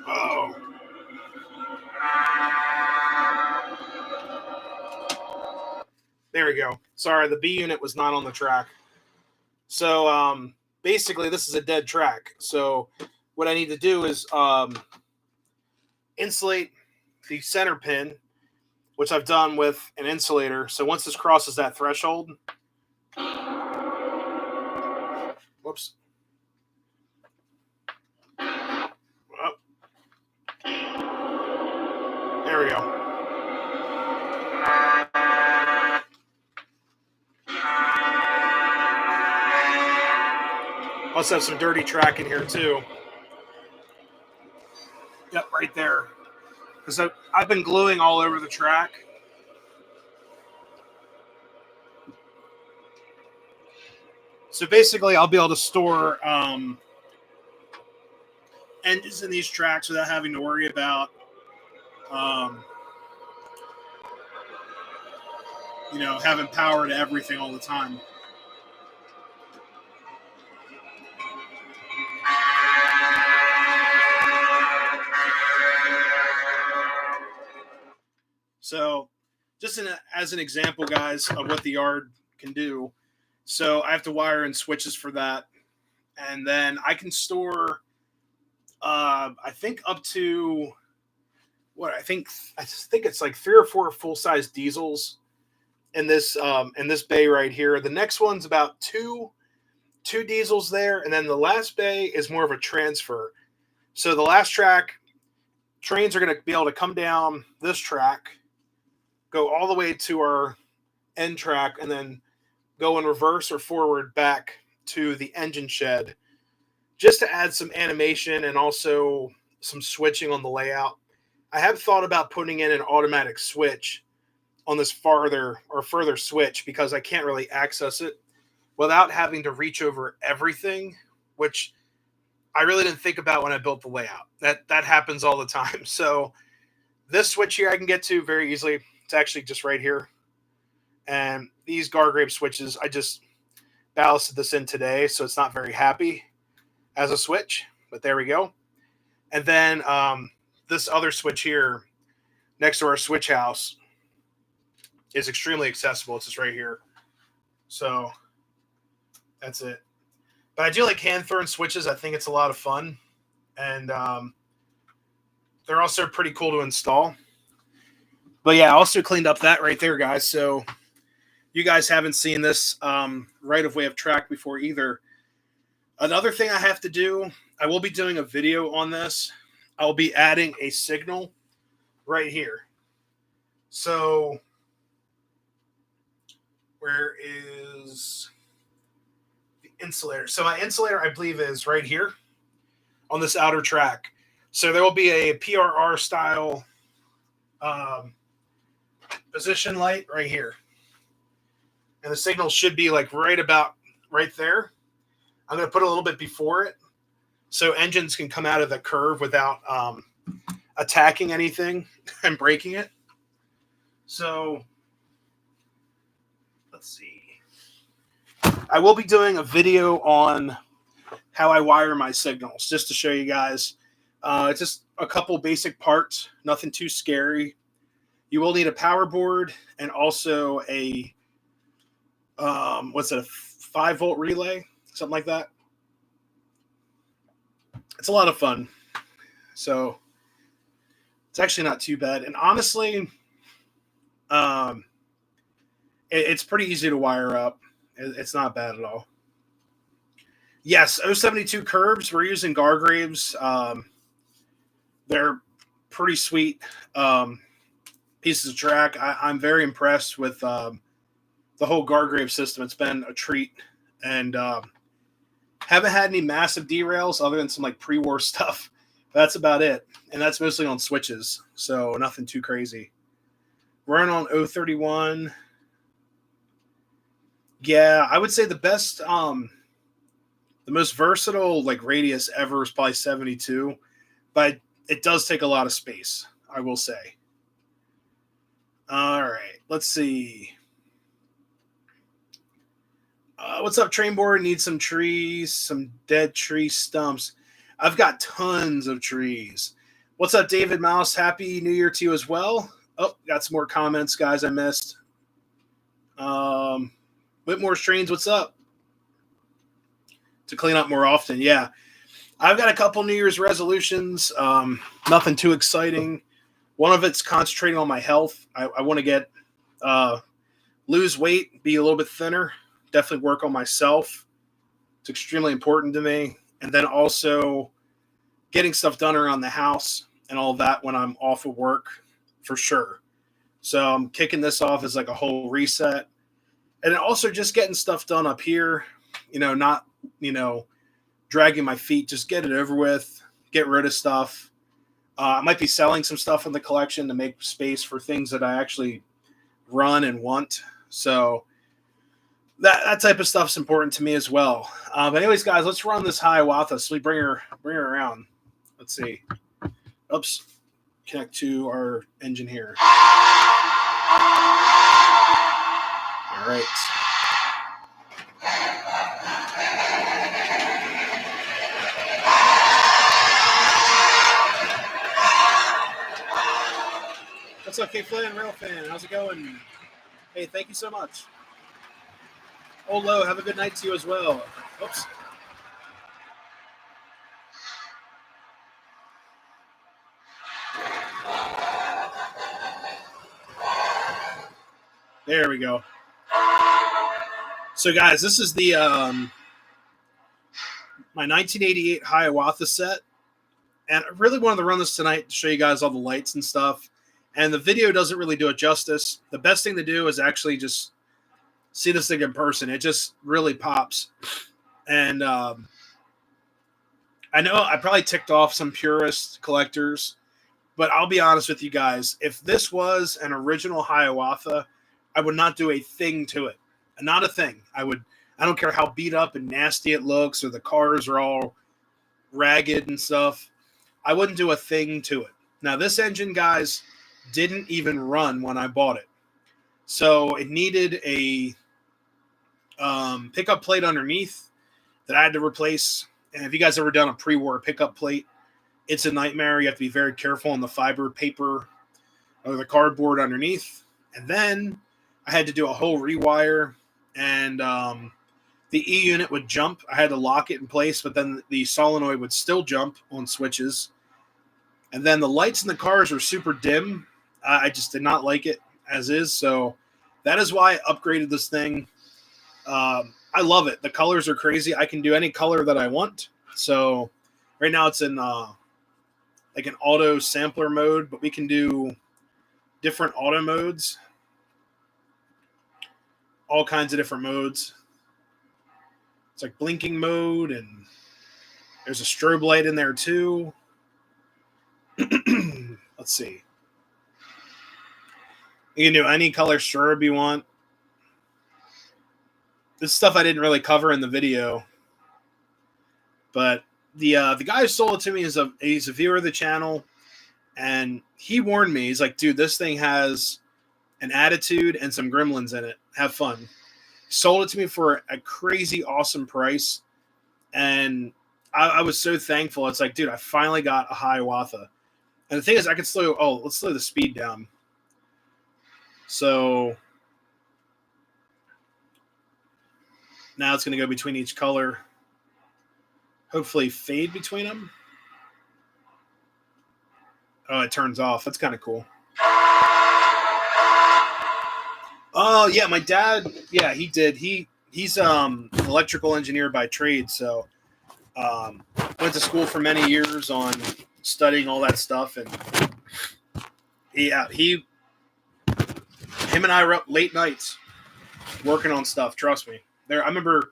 Oh. There we go. Sorry, the B unit was not on the track. So basically, this is a dead track. So what I need to do is insulate the center pin, which I've done with an insulator. So once this crosses that threshold, whoops. Oh. There we go. Also have some dirty track in here too. Yep, right there. Because I've been gluing all over the track. So basically, I'll be able to store engines in these tracks without having to worry about, having power to everything all the time. So just as an example, guys, of what the yard can do. So I have to wire in switches for that. And then I can store, I think up to, I think it's like 3 or 4 full-size diesels in this bay right here. The next one's about two diesels there, and then the last bay is more of a transfer. So the last track, trains are going to be able to come down this track, go all the way to our end track, and then go in reverse or forward back to the engine shed, just to add some animation and also some switching on the layout. I have thought about putting in an automatic switch on this further switch, because I can't really access it without having to reach over everything, which I really didn't think about when I built the layout. That happens all the time. So this switch here I can get to very easily. It's actually just right here. And these Gargrave switches, I just ballasted this in today, so it's not very happy as a switch, but there we go. And then this other switch here next to our switch house is extremely accessible. It's just right here. So that's it. But I do like hand thrown switches. I think it's a lot of fun. And they're also pretty cool to install. But yeah, I also cleaned up that right there, guys. So you guys haven't seen this right of way of track before either. Another thing I have to do, I will be doing a video on this. I'll be adding a signal right here. So where is the insulator? So my insulator, I believe, is right here on this outer track. So there will be a PRR style position light right here. And the signal should be like right there. I'm going to put a little bit before it so engines can come out of the curve without attacking anything and breaking it. So let's see. I will be doing a video on how I wire my signals, just to show you guys. It's just a couple basic parts, nothing too scary. You will need a power board and also a a 5-volt relay, something like that. It's a lot of fun. So it's actually not too bad. And honestly, it's pretty easy to wire up. It's not bad at all. Yes, 072 curbs. We're using Gargraves. They're pretty sweet pieces of track. I'm very impressed with the whole Gargrave system. It's been a treat. And haven't had any massive derails other than some like pre-war stuff. That's about it. And that's mostly on switches. So nothing too crazy. Running on 031. Yeah, I would say the best, the most versatile like radius ever is probably 72, but it does take a lot of space, I will say. All right, let's see. What's up, train board? Need some trees, some dead tree stumps. I've got tons of trees. What's up, David Mouse? Happy New Year to you as well. Oh, got some more comments, guys, I missed. Whitmore Strains, what's up? To clean up more often, yeah. I've got a couple New Year's resolutions. Nothing too exciting. One of it's concentrating on my health. I want to get lose weight, be a little bit thinner. Definitely work on myself. It's extremely important to me. And then also getting stuff done around the house and all that when I'm off of work, for sure. So I'm kicking this off as like a whole reset. And also just getting stuff done up here, not, dragging my feet, just get it over with, get rid of stuff. I might be selling some stuff in the collection to make space for things that I actually run and want. So that type of stuff's important to me as well. But anyways, guys, let's run this Hiawatha. So we bring her around. Let's see. Oops. Connect to our engine here. All right. What's up, K-Flynn, Rail Fan? How's it going? Hey, thank you so much. Oh, Lo, have a good night to you as well. Oops. There we go. So, guys, this is the my 1988 Hiawatha set, and I really wanted to run this tonight to show you guys all the lights and stuff. And the video doesn't really do it justice. The best thing to do is actually just see this thing in person. It just really pops. And I know I probably ticked off some purist collectors, but I'll be honest with you guys. If this was an original Hiawatha, I would not do a thing to it. Not a thing. I don't care how beat up and nasty it looks or the cars are all ragged and stuff. I wouldn't do a thing to it. Now, this engine, guys, didn't even run when I bought it. So it needed a pickup plate underneath that I had to replace. And if you guys ever done a pre-war pickup plate, it's a nightmare. You have to be very careful on the fiber paper or the cardboard underneath. And then I had to do a whole rewire, and the E unit would jump. I had to lock it in place, but then the solenoid would still jump on switches. And then the lights in the cars were super dim. I just did not like it as is. So that is why I upgraded this thing. I love it. The colors are crazy. I can do any color that I want. So right now it's in like an auto sampler mode, but we can do different auto modes. All kinds of different modes. It's like blinking mode, and there's a strobe light in there too. Let's see. You can do any color strobe you want. This stuff I didn't really cover in the video, but the guy who sold it to me he's a viewer of the channel, and he warned me. He's like, dude, this thing has an attitude and some gremlins in it. Have fun. Sold it to me for a crazy awesome price, and I was so thankful. It's like, dude, I finally got a Hiawatha. And the thing is, I can slow. Oh, let's slow the speed down. So now it's going to go between each color. Hopefully fade between them. Oh, it turns off. That's kind of cool. Oh, yeah, my dad, yeah, he did. He's an electrical engineer by trade, so went to school for many years on studying all that stuff, and him and I were up late nights working on stuff, trust me. I remember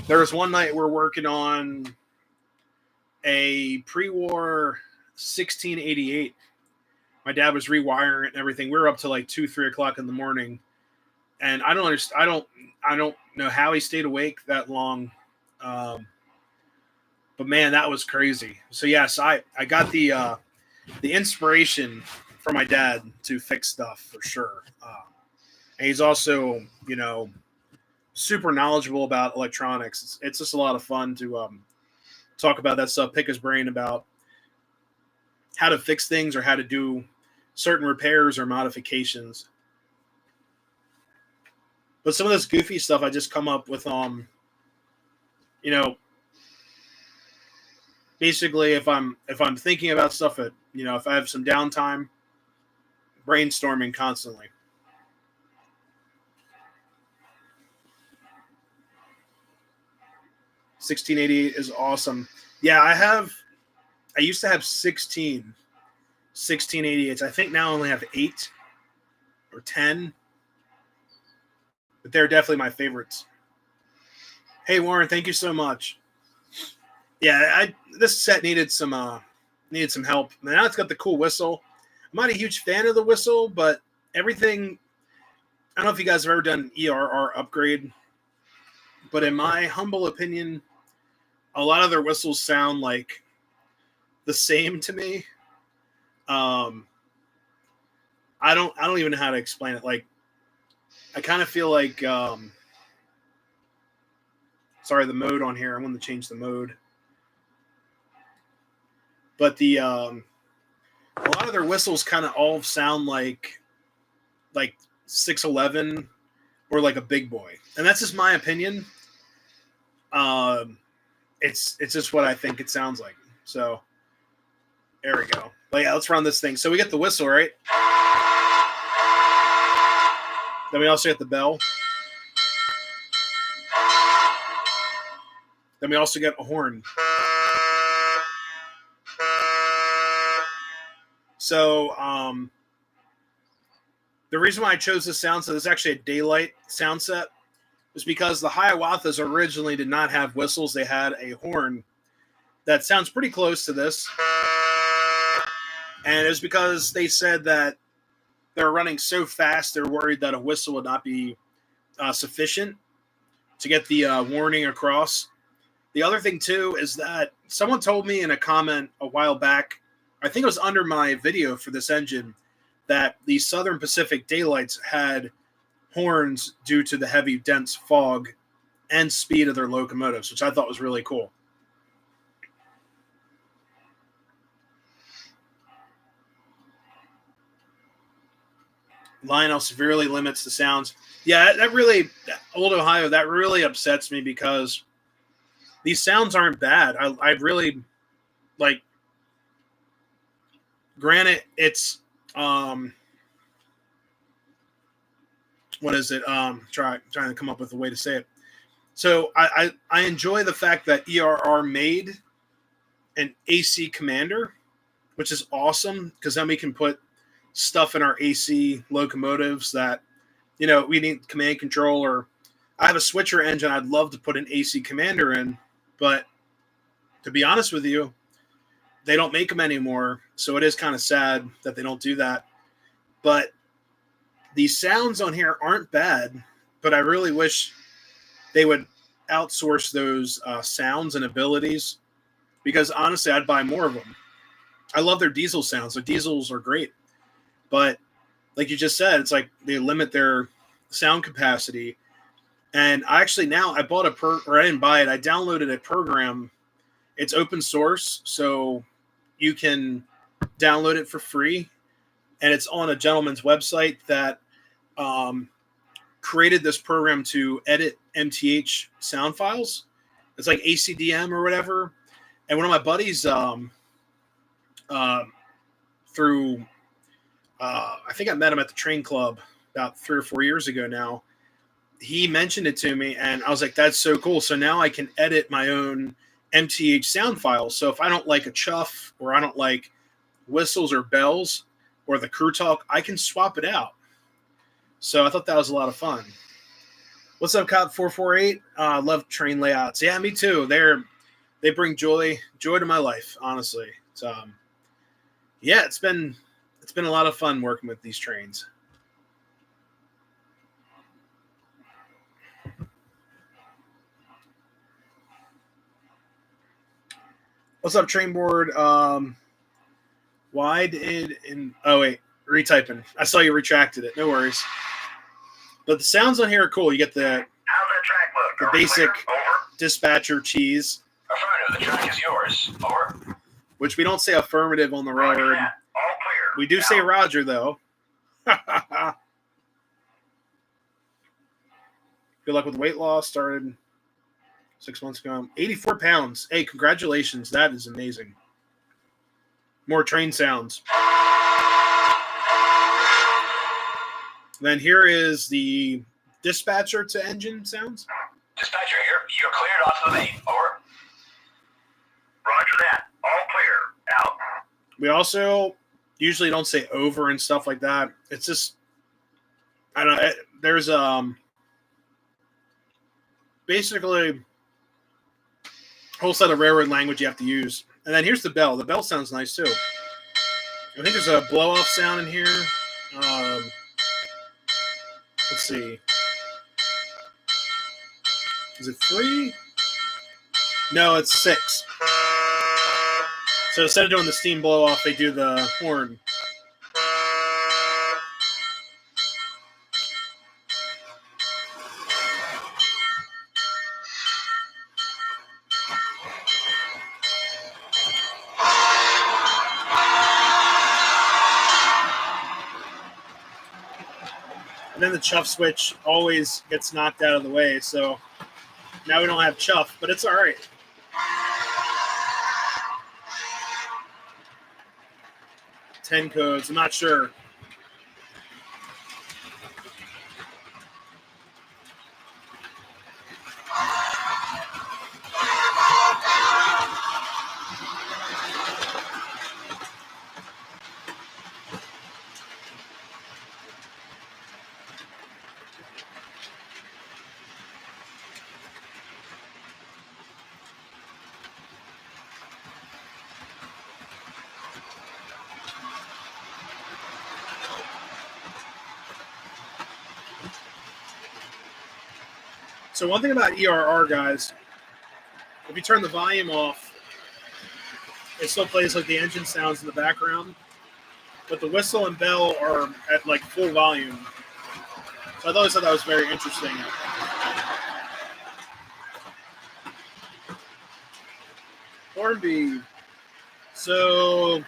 there was one night we're working on a pre-war 1688. My dad was rewiring it and everything. We were up to like 2-3 o'clock in the morning. And I don't understand. I don't know how he stayed awake that long, but man, that was crazy. So yes, I got the inspiration from my dad to fix stuff for sure. And he's also, super knowledgeable about electronics. It's just a lot of fun to talk about that stuff, pick his brain about how to fix things or how to do certain repairs or modifications. But some of this goofy stuff I just come up with, basically if I'm thinking about stuff if I have some downtime, brainstorming constantly. $1688 is awesome. Yeah, I used to have 1688s. I think now I only have 8 or 10. But they're definitely my favorites. Hey Warren, thank you so much. Yeah, this set needed some help. Now it's got the cool whistle. I'm not a huge fan of the whistle, but everything. I don't know if you guys have ever done an ERR upgrade, but in my humble opinion, a lot of their whistles sound like the same to me. I don't even know how to explain it. Like, I kind of feel like, sorry, the mode on here. I wanted to change the mode. But a lot of their whistles kind of all sound like 611 or like a big boy. And that's just my opinion. It's just what I think it sounds like. So there we go. But yeah, let's run this thing. So we get the whistle, right? Then we also get the bell. Then we also get a horn. So the reason why I chose this sound set is actually a daylight sound set is because the Hiawathas originally did not have whistles. They had a horn that sounds pretty close to this. And it was because they said that they're running so fast, they're worried that a whistle would not be sufficient to get the warning across. The other thing, too, is that someone told me in a comment a while back, I think it was under my video for this engine, that the Southern Pacific Daylights had horns due to the heavy, dense fog and speed of their locomotives, which I thought was really cool. Lionel severely limits the sounds. Yeah, that really, Old Ohio, that really upsets me because these sounds aren't bad. I really, like, granted, it's, what is it? Trying to come up with a way to say it. So I enjoy the fact that ERR made an AC commander, which is awesome because then we can put stuff in our AC locomotives that, you know, we need command control, or I have a switcher engine I'd love to put an AC commander in, but to be honest with you, they don't make them anymore. So it is kind of sad that they don't do that. But the sounds on here aren't bad, but I really wish they would outsource those sounds and abilities because honestly, I'd buy more of them. I love their diesel sounds. Their diesels are great. But like you just said, it's like they limit their sound capacity. And I actually now I bought or I didn't buy it. I downloaded a program. It's open source, so you can download it for free. And it's on a gentleman's website that created this program to edit MTH sound files. It's like ACDM or whatever. And one of my buddies through I think I met him at the train club about 3 or 4 years ago now. He mentioned it to me, and I was like, that's so cool. So now I can edit my own MTH sound files. So if I don't like a chuff or I don't like whistles or bells or the crew talk, I can swap it out. So I thought that was a lot of fun. What's up, Cop 448? Love train layouts. Yeah, me too. They bring joy to my life, honestly. So yeah, it's been a lot of fun working with these trains. What's up, train board? Why did oh wait, retyping. I saw you retracted it. No worries. But the sounds on here are cool. You get the basic dispatcher cheese. Affirmative, the track is yours. Over. Which we don't say affirmative on the railroad. All clear. We do say Roger, though. Good luck with weight loss. Started 6 months ago. 84 pounds. Hey, congratulations. That is amazing. More train sounds. Then here is the dispatcher to engine sounds. Dispatcher here. You're cleared off the main. Over. Roger that. All clear. Out. We also usually don't say over and stuff like that. It's just, I don't know. There's basically a whole set of railroad language you have to use. And then here's the bell. The bell sounds nice too. I think there's a blow off sound in here. Let's see. Is it 3? No, it's 6. So instead of doing the steam blow off, they do the horn. And then the chuff switch always gets knocked out of the way, so now we don't have chuff, but it's all right. Ten codes, I'm not sure. So one thing about ERR, guys, if you turn the volume off, it still plays like the engine sounds in the background, but the whistle and bell are at like full volume. So I always thought that was very interesting. Hornby. So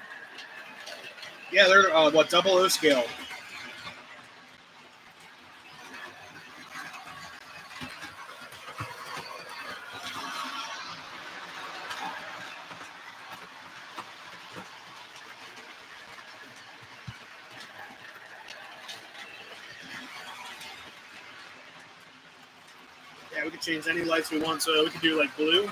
yeah, they're what, 00 scale. Yeah, we can change any lights we want. So we can do like blue.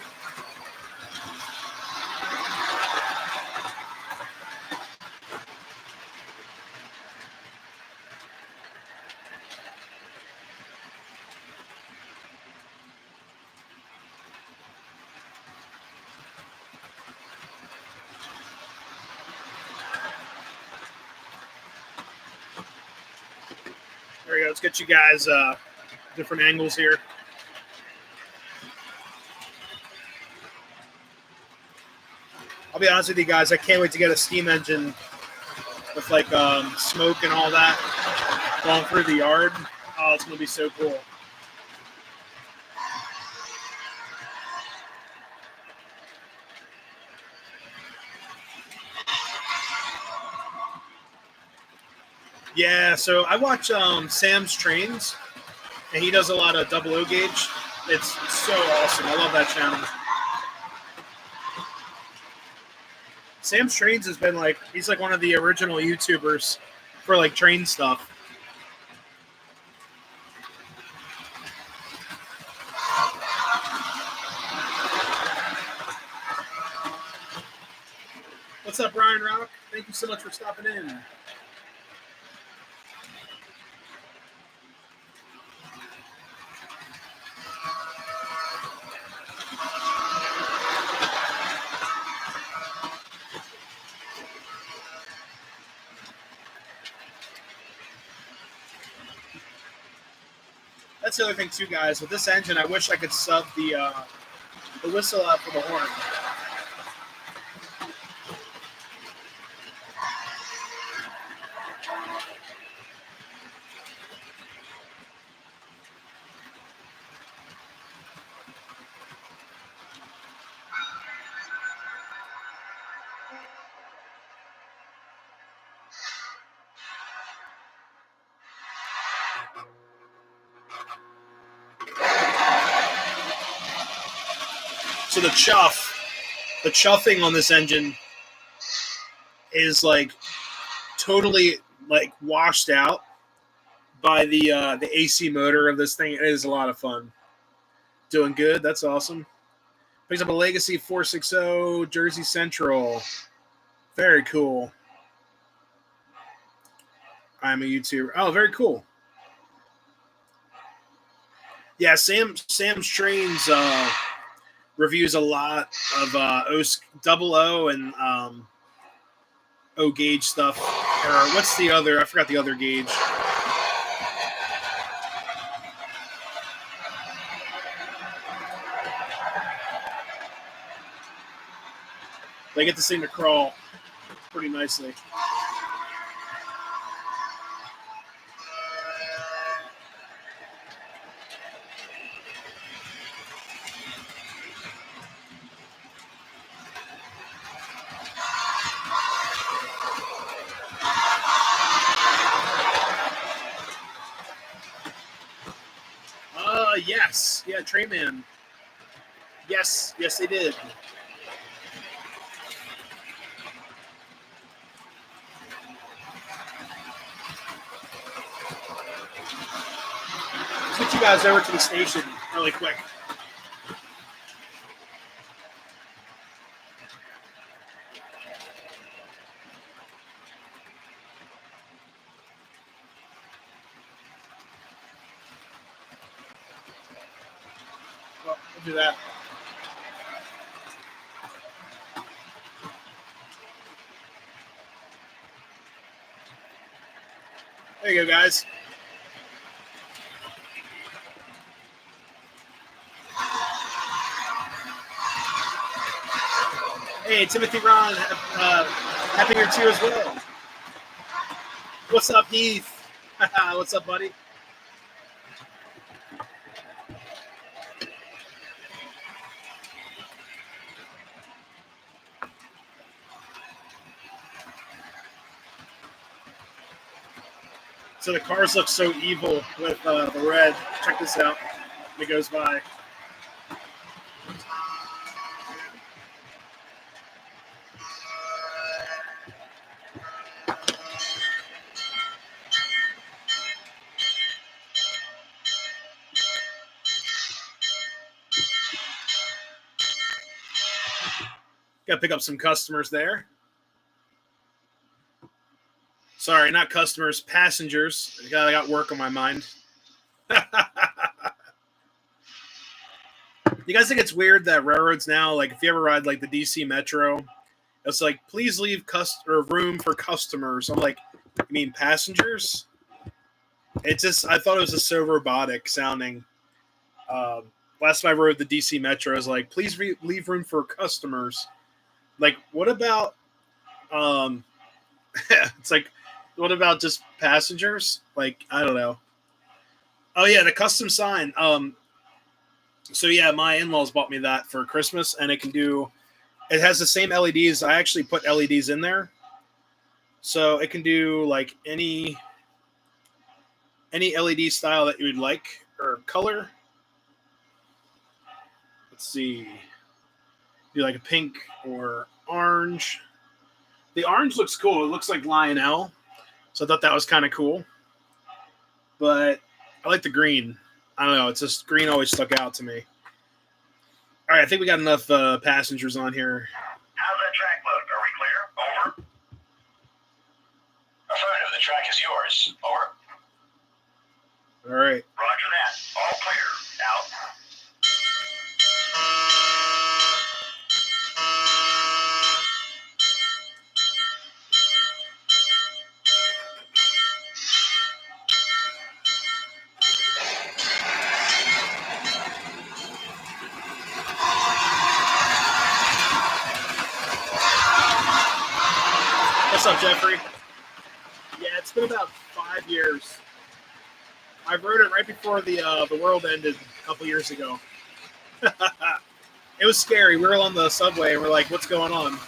There we go. Let's get you guys different angles here. I'll be honest with you guys, I can't wait to get a steam engine with like smoke and all that going through the yard. Oh, it's going to be so cool. Yeah, so I watch Sam's Trains, and he does a lot of 00 gauge. It's so awesome. I love that channel. Sam's Trains has been like, he's like one of the original YouTubers for like train stuff. What's up, Brian Rock? Thank you so much for stopping in. That's the other thing too, guys. With this engine, I wish I could sub the whistle out for the horn. So the chuffing on this engine is like totally like washed out by the AC motor of this thing. It is a lot of fun. Doing good. That's awesome. Picks up a Legacy 460 Jersey Central. Very cool. I'm a YouTuber. Oh, very cool. Yeah, Sam's Trains reviews a lot of 00 and O gauge stuff. Or what's the other? I forgot the other gauge. They get this thing to crawl pretty nicely. Yes. Yeah, Trayman. Yes, they did. Let's get you guys over to the station really quick. Well, we'll do that. There you go, guys. Hey, Timothy Ron, happy New Year to you as well. What's up, Heath? What's up, buddy? So the cars look so evil with the red. Check this out. It goes by. Got to pick up some customers there. Sorry, not customers, passengers. I got work on my mind. You guys think it's weird that railroads now, like if you ever ride like the DC Metro, it's like, please leave room for customers. I'm like, you mean passengers? It's just, I thought it was just so robotic sounding. Last time I rode the DC Metro, I was like, please leave room for customers. Like, what about, it's like, what about just passengers? Like, I don't know. Oh yeah, the custom sign. So yeah, my in-laws bought me that for Christmas, and it has the same LEDs. I actually put LEDs in there, so it can do like any LED style that you would like or color. Let's see, do like a pink or orange. The orange looks cool. It looks like Lionel, so I thought that was kind of cool. But I like the green. I don't know. It's just green always stuck out to me. All right, I think we got enough passengers on here. How's that track look? Are we clear? Over. Affirmative. The track is yours. Over. All right. Roger that. All clear. Out. What's up, Jeffrey? Yeah, it's been about 5 years. I wrote it right before the world ended a couple years ago. It was scary. We were on the subway and we're like, what's going on?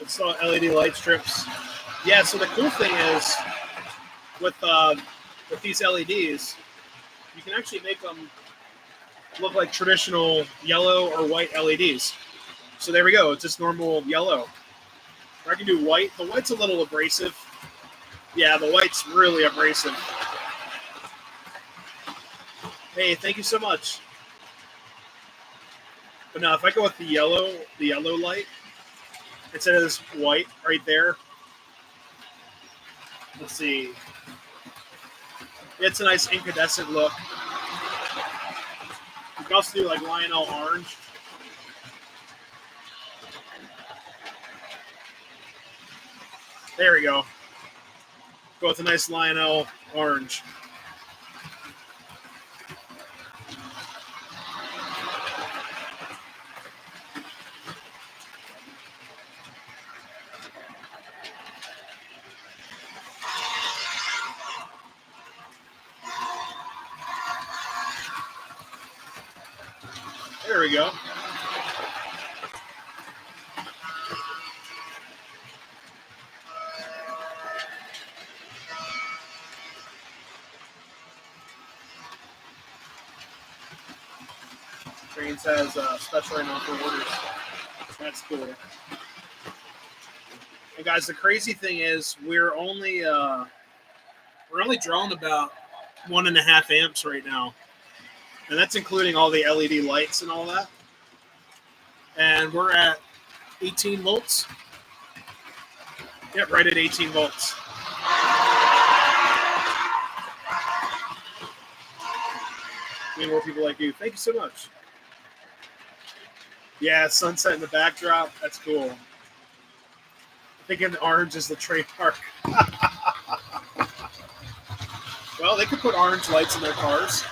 Install LED light strips. Yeah, so the cool thing is with these LEDs, you can actually make them look like traditional yellow or white LEDs. So there we go. It's just normal yellow. Or I can do white. The white's a little abrasive. Yeah, the white's really abrasive. Hey, thank you so much. But now, if I go with the yellow light, instead of this white right there, let's see. It's a nice incandescent look. You can also do like Lionel orange. There we go. Go with a nice Lionel orange. There we go. Trains has special right now for orders. That's cool. And guys, the crazy thing is we're only drawing about 1.5 amps right now, and that's including all the LED lights and all that. And we're at 18 volts. Yep, right at 18 volts. We need more people like you. Thank you so much. Yeah, sunset in the backdrop. That's cool. I think in orange is the train park. Well, they could put orange lights in their cars.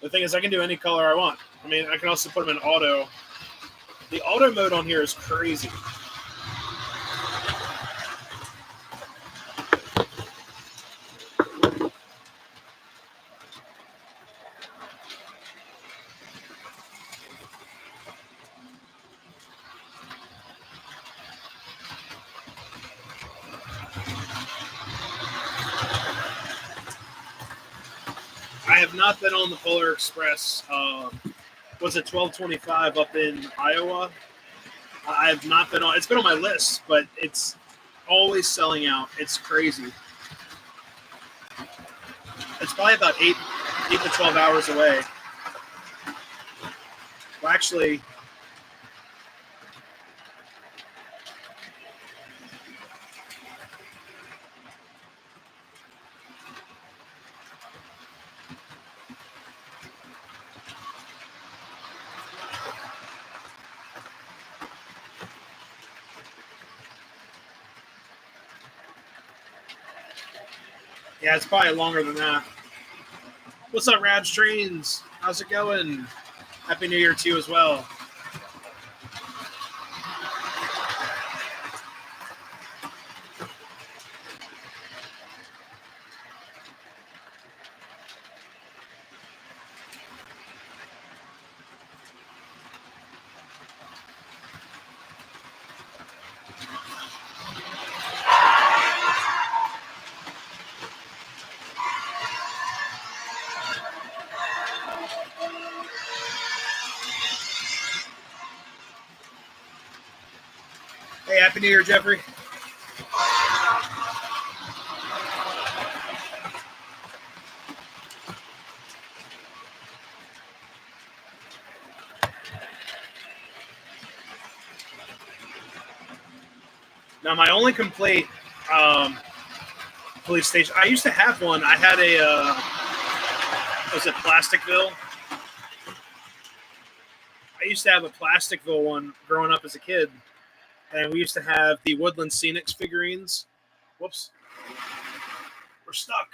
The thing is, I can do any color I want. I mean, I can also put them in auto. The auto mode on here is crazy. I have not been on the Polar Express. Was it 1225 up in Iowa? I have not been on. It's been on my list, but it's always selling out. It's crazy. It's probably about 8 to 12 hours away. Well, actually, yeah, it's probably longer than that. What's up, Rabs Trains? How's it going? Happy New Year to you as well. Hey, Happy New Year, Jeffrey. Now, my only complaint, police station, I used to have one. I had a, was it Plasticville? I used to have a Plasticville one growing up as a kid. And we used to have the Woodland Scenics figurines. Whoops. We're stuck.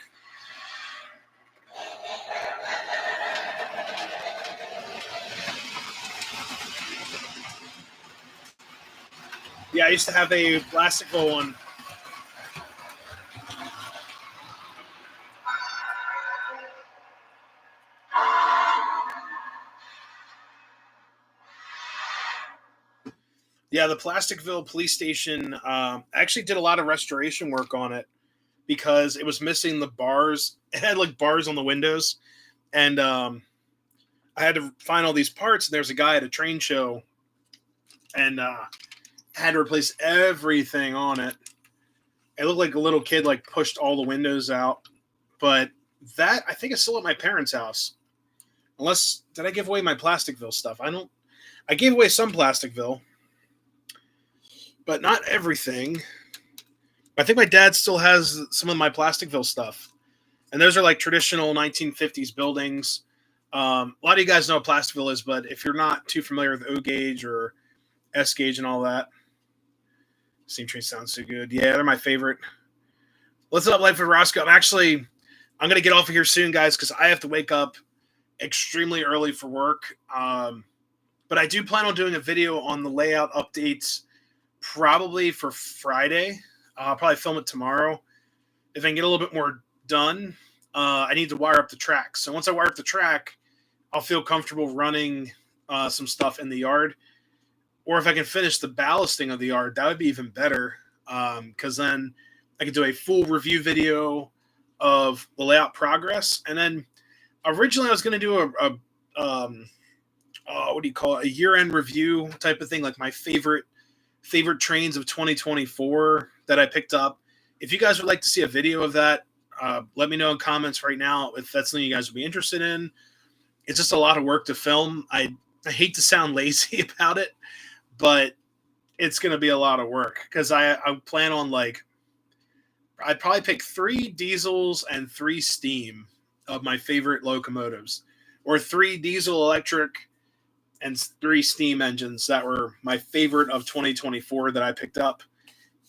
Yeah, I used to have a Plasticville one. Yeah, the Plasticville police station actually did a lot of restoration work on it because it was missing the bars. It had like bars on the windows. And I had to find all these parts. And there's a guy at a train show and had to replace everything on it. It looked like a little kid like pushed all the windows out. But that, I think, is still at my parents' house. Unless, did I give away my Plasticville stuff? I gave away some Plasticville. But not everything. I think my dad still has some of my Plasticville stuff. And those are like traditional 1950s buildings. A lot of you guys know what Plasticville is, but if you're not too familiar with O gauge or S gauge and all that, Steam Train sounds so good. Yeah, they're my favorite. What's up, Life of Roscoe? I'm going to get off of here soon, guys, because I have to wake up extremely early for work. But I do plan on doing a video on the layout updates probably for Friday. I'll probably film it tomorrow. If I can get a little bit more done, I need to wire up the track. So once I wire up the track, I'll feel comfortable running some stuff in the yard. Or if I can finish the ballasting of the yard, that would be even better. because then I could do a full review video of the layout progress. And then originally I was going to do what do you call it? A year-end review type of thing, like my favorite trains of 2024 that I picked up. If you guys would like to see a video of that, let me know in comments right now if that's something you guys would be interested in. It's just a lot of work to film. I hate to sound lazy about it, but it's going to be a lot of work because I plan on I'd probably pick 3 diesels and 3 steam of my favorite locomotives, or 3 diesel electric and 3 steam engines that were my favorite of 2024 that I picked up.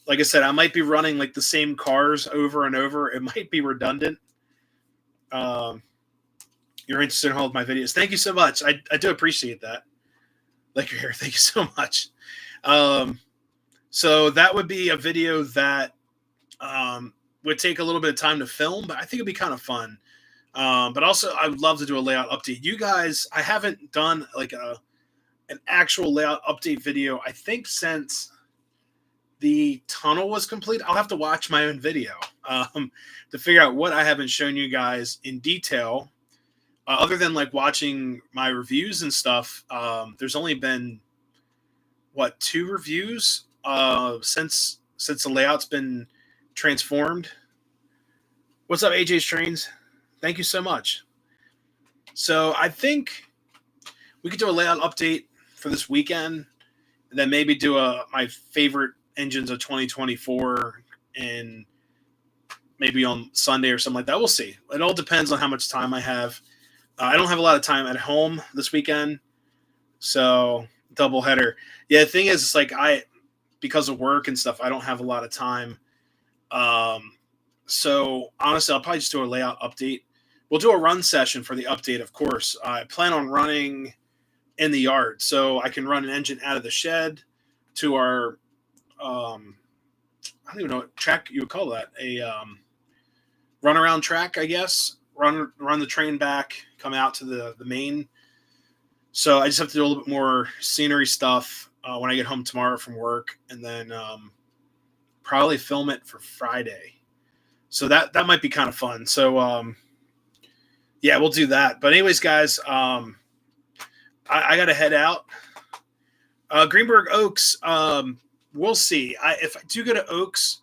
Like I said, I might be running like the same cars over and over. It might be redundant. You're interested in all of my videos. Thank you so much. I do appreciate that. Like you're here. Thank you so much. So that would be a video that would take a little bit of time to film, but I think it'd be kind of fun. But also, I would love to do a layout update. You guys, I haven't done like an actual layout update video, I think, since the tunnel was complete. I'll have to watch my own video to figure out what I haven't shown you guys in detail. Other than like watching my reviews and stuff, there's only been, 2 reviews since the layout's been transformed. What's up, AJ's Trains? Thank you so much. So I think we could do a layout update for this weekend, and then maybe do my favorite engines of 2024 and maybe on Sunday or something like that. We'll see. It all depends on how much time I have. I don't have a lot of time at home this weekend, so double header. Yeah, the thing is, it's like because of work and stuff, I don't have a lot of time. So honestly, I'll probably just do a layout update. We'll do a run session for the update, of course. I plan on running in the yard, so I can run an engine out of the shed to our, I don't even know what track you would call that, a run-around track, I guess. Run the train back, come out to the main. So I just have to do a little bit more scenery stuff when I get home tomorrow from work, and then probably film it for Friday. So that might be kind of fun. So yeah, we'll do that. But anyways, guys, I got to head out. Greenberg Oaks, we'll see. If I do go to Oaks,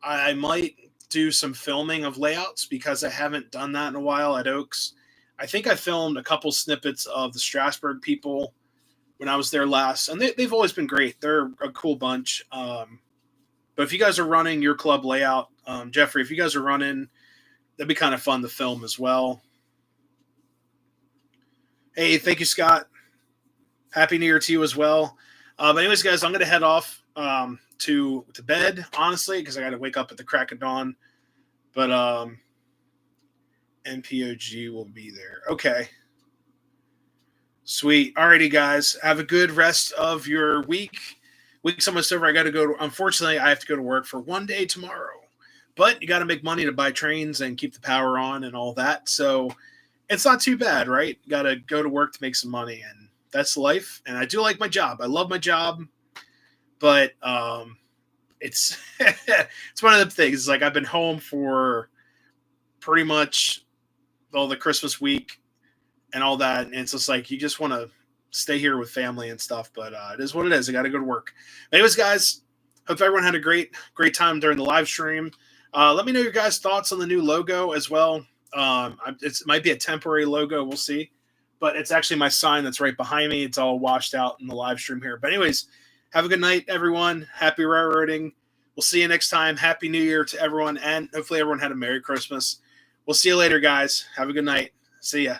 I might do some filming of layouts because I haven't done that in a while at Oaks. I think I filmed a couple snippets of the Strasburg people when I was there last, and they've always been great. They're a cool bunch. But if you guys are running your club layout, Jeffrey, if you guys are running, that'd be kind of fun to film as well. Hey, thank you, Scott. Happy New Year to you as well. But anyways, guys, I'm going to head off to bed, honestly, because I got to wake up at the crack of dawn. But NPOG will be there. Okay. Sweet. Alrighty, guys. Have a good rest of your week. Week's almost over. I got to go. Unfortunately, I have to go to work for one day tomorrow. But you got to make money to buy trains and keep the power on and all that. So it's not too bad, right? You got to go to work to make some money, and that's life. And I do like my job. I love my job. But it's it's one of the things. Like, I've been home for pretty much all the Christmas week and all that, and it's just like you just want to stay here with family and stuff. But it is what it is. I got to go to work. Anyways, guys, hope everyone had a great time during the live stream. Let me know your guys' thoughts on the new logo as well. It might be a temporary logo. We'll see. But it's actually my sign that's right behind me. It's all washed out in the live stream here. But anyways, have a good night, everyone. Happy railroading. We'll see you next time. Happy New Year to everyone. And hopefully everyone had a Merry Christmas. We'll see you later, guys. Have a good night. See ya.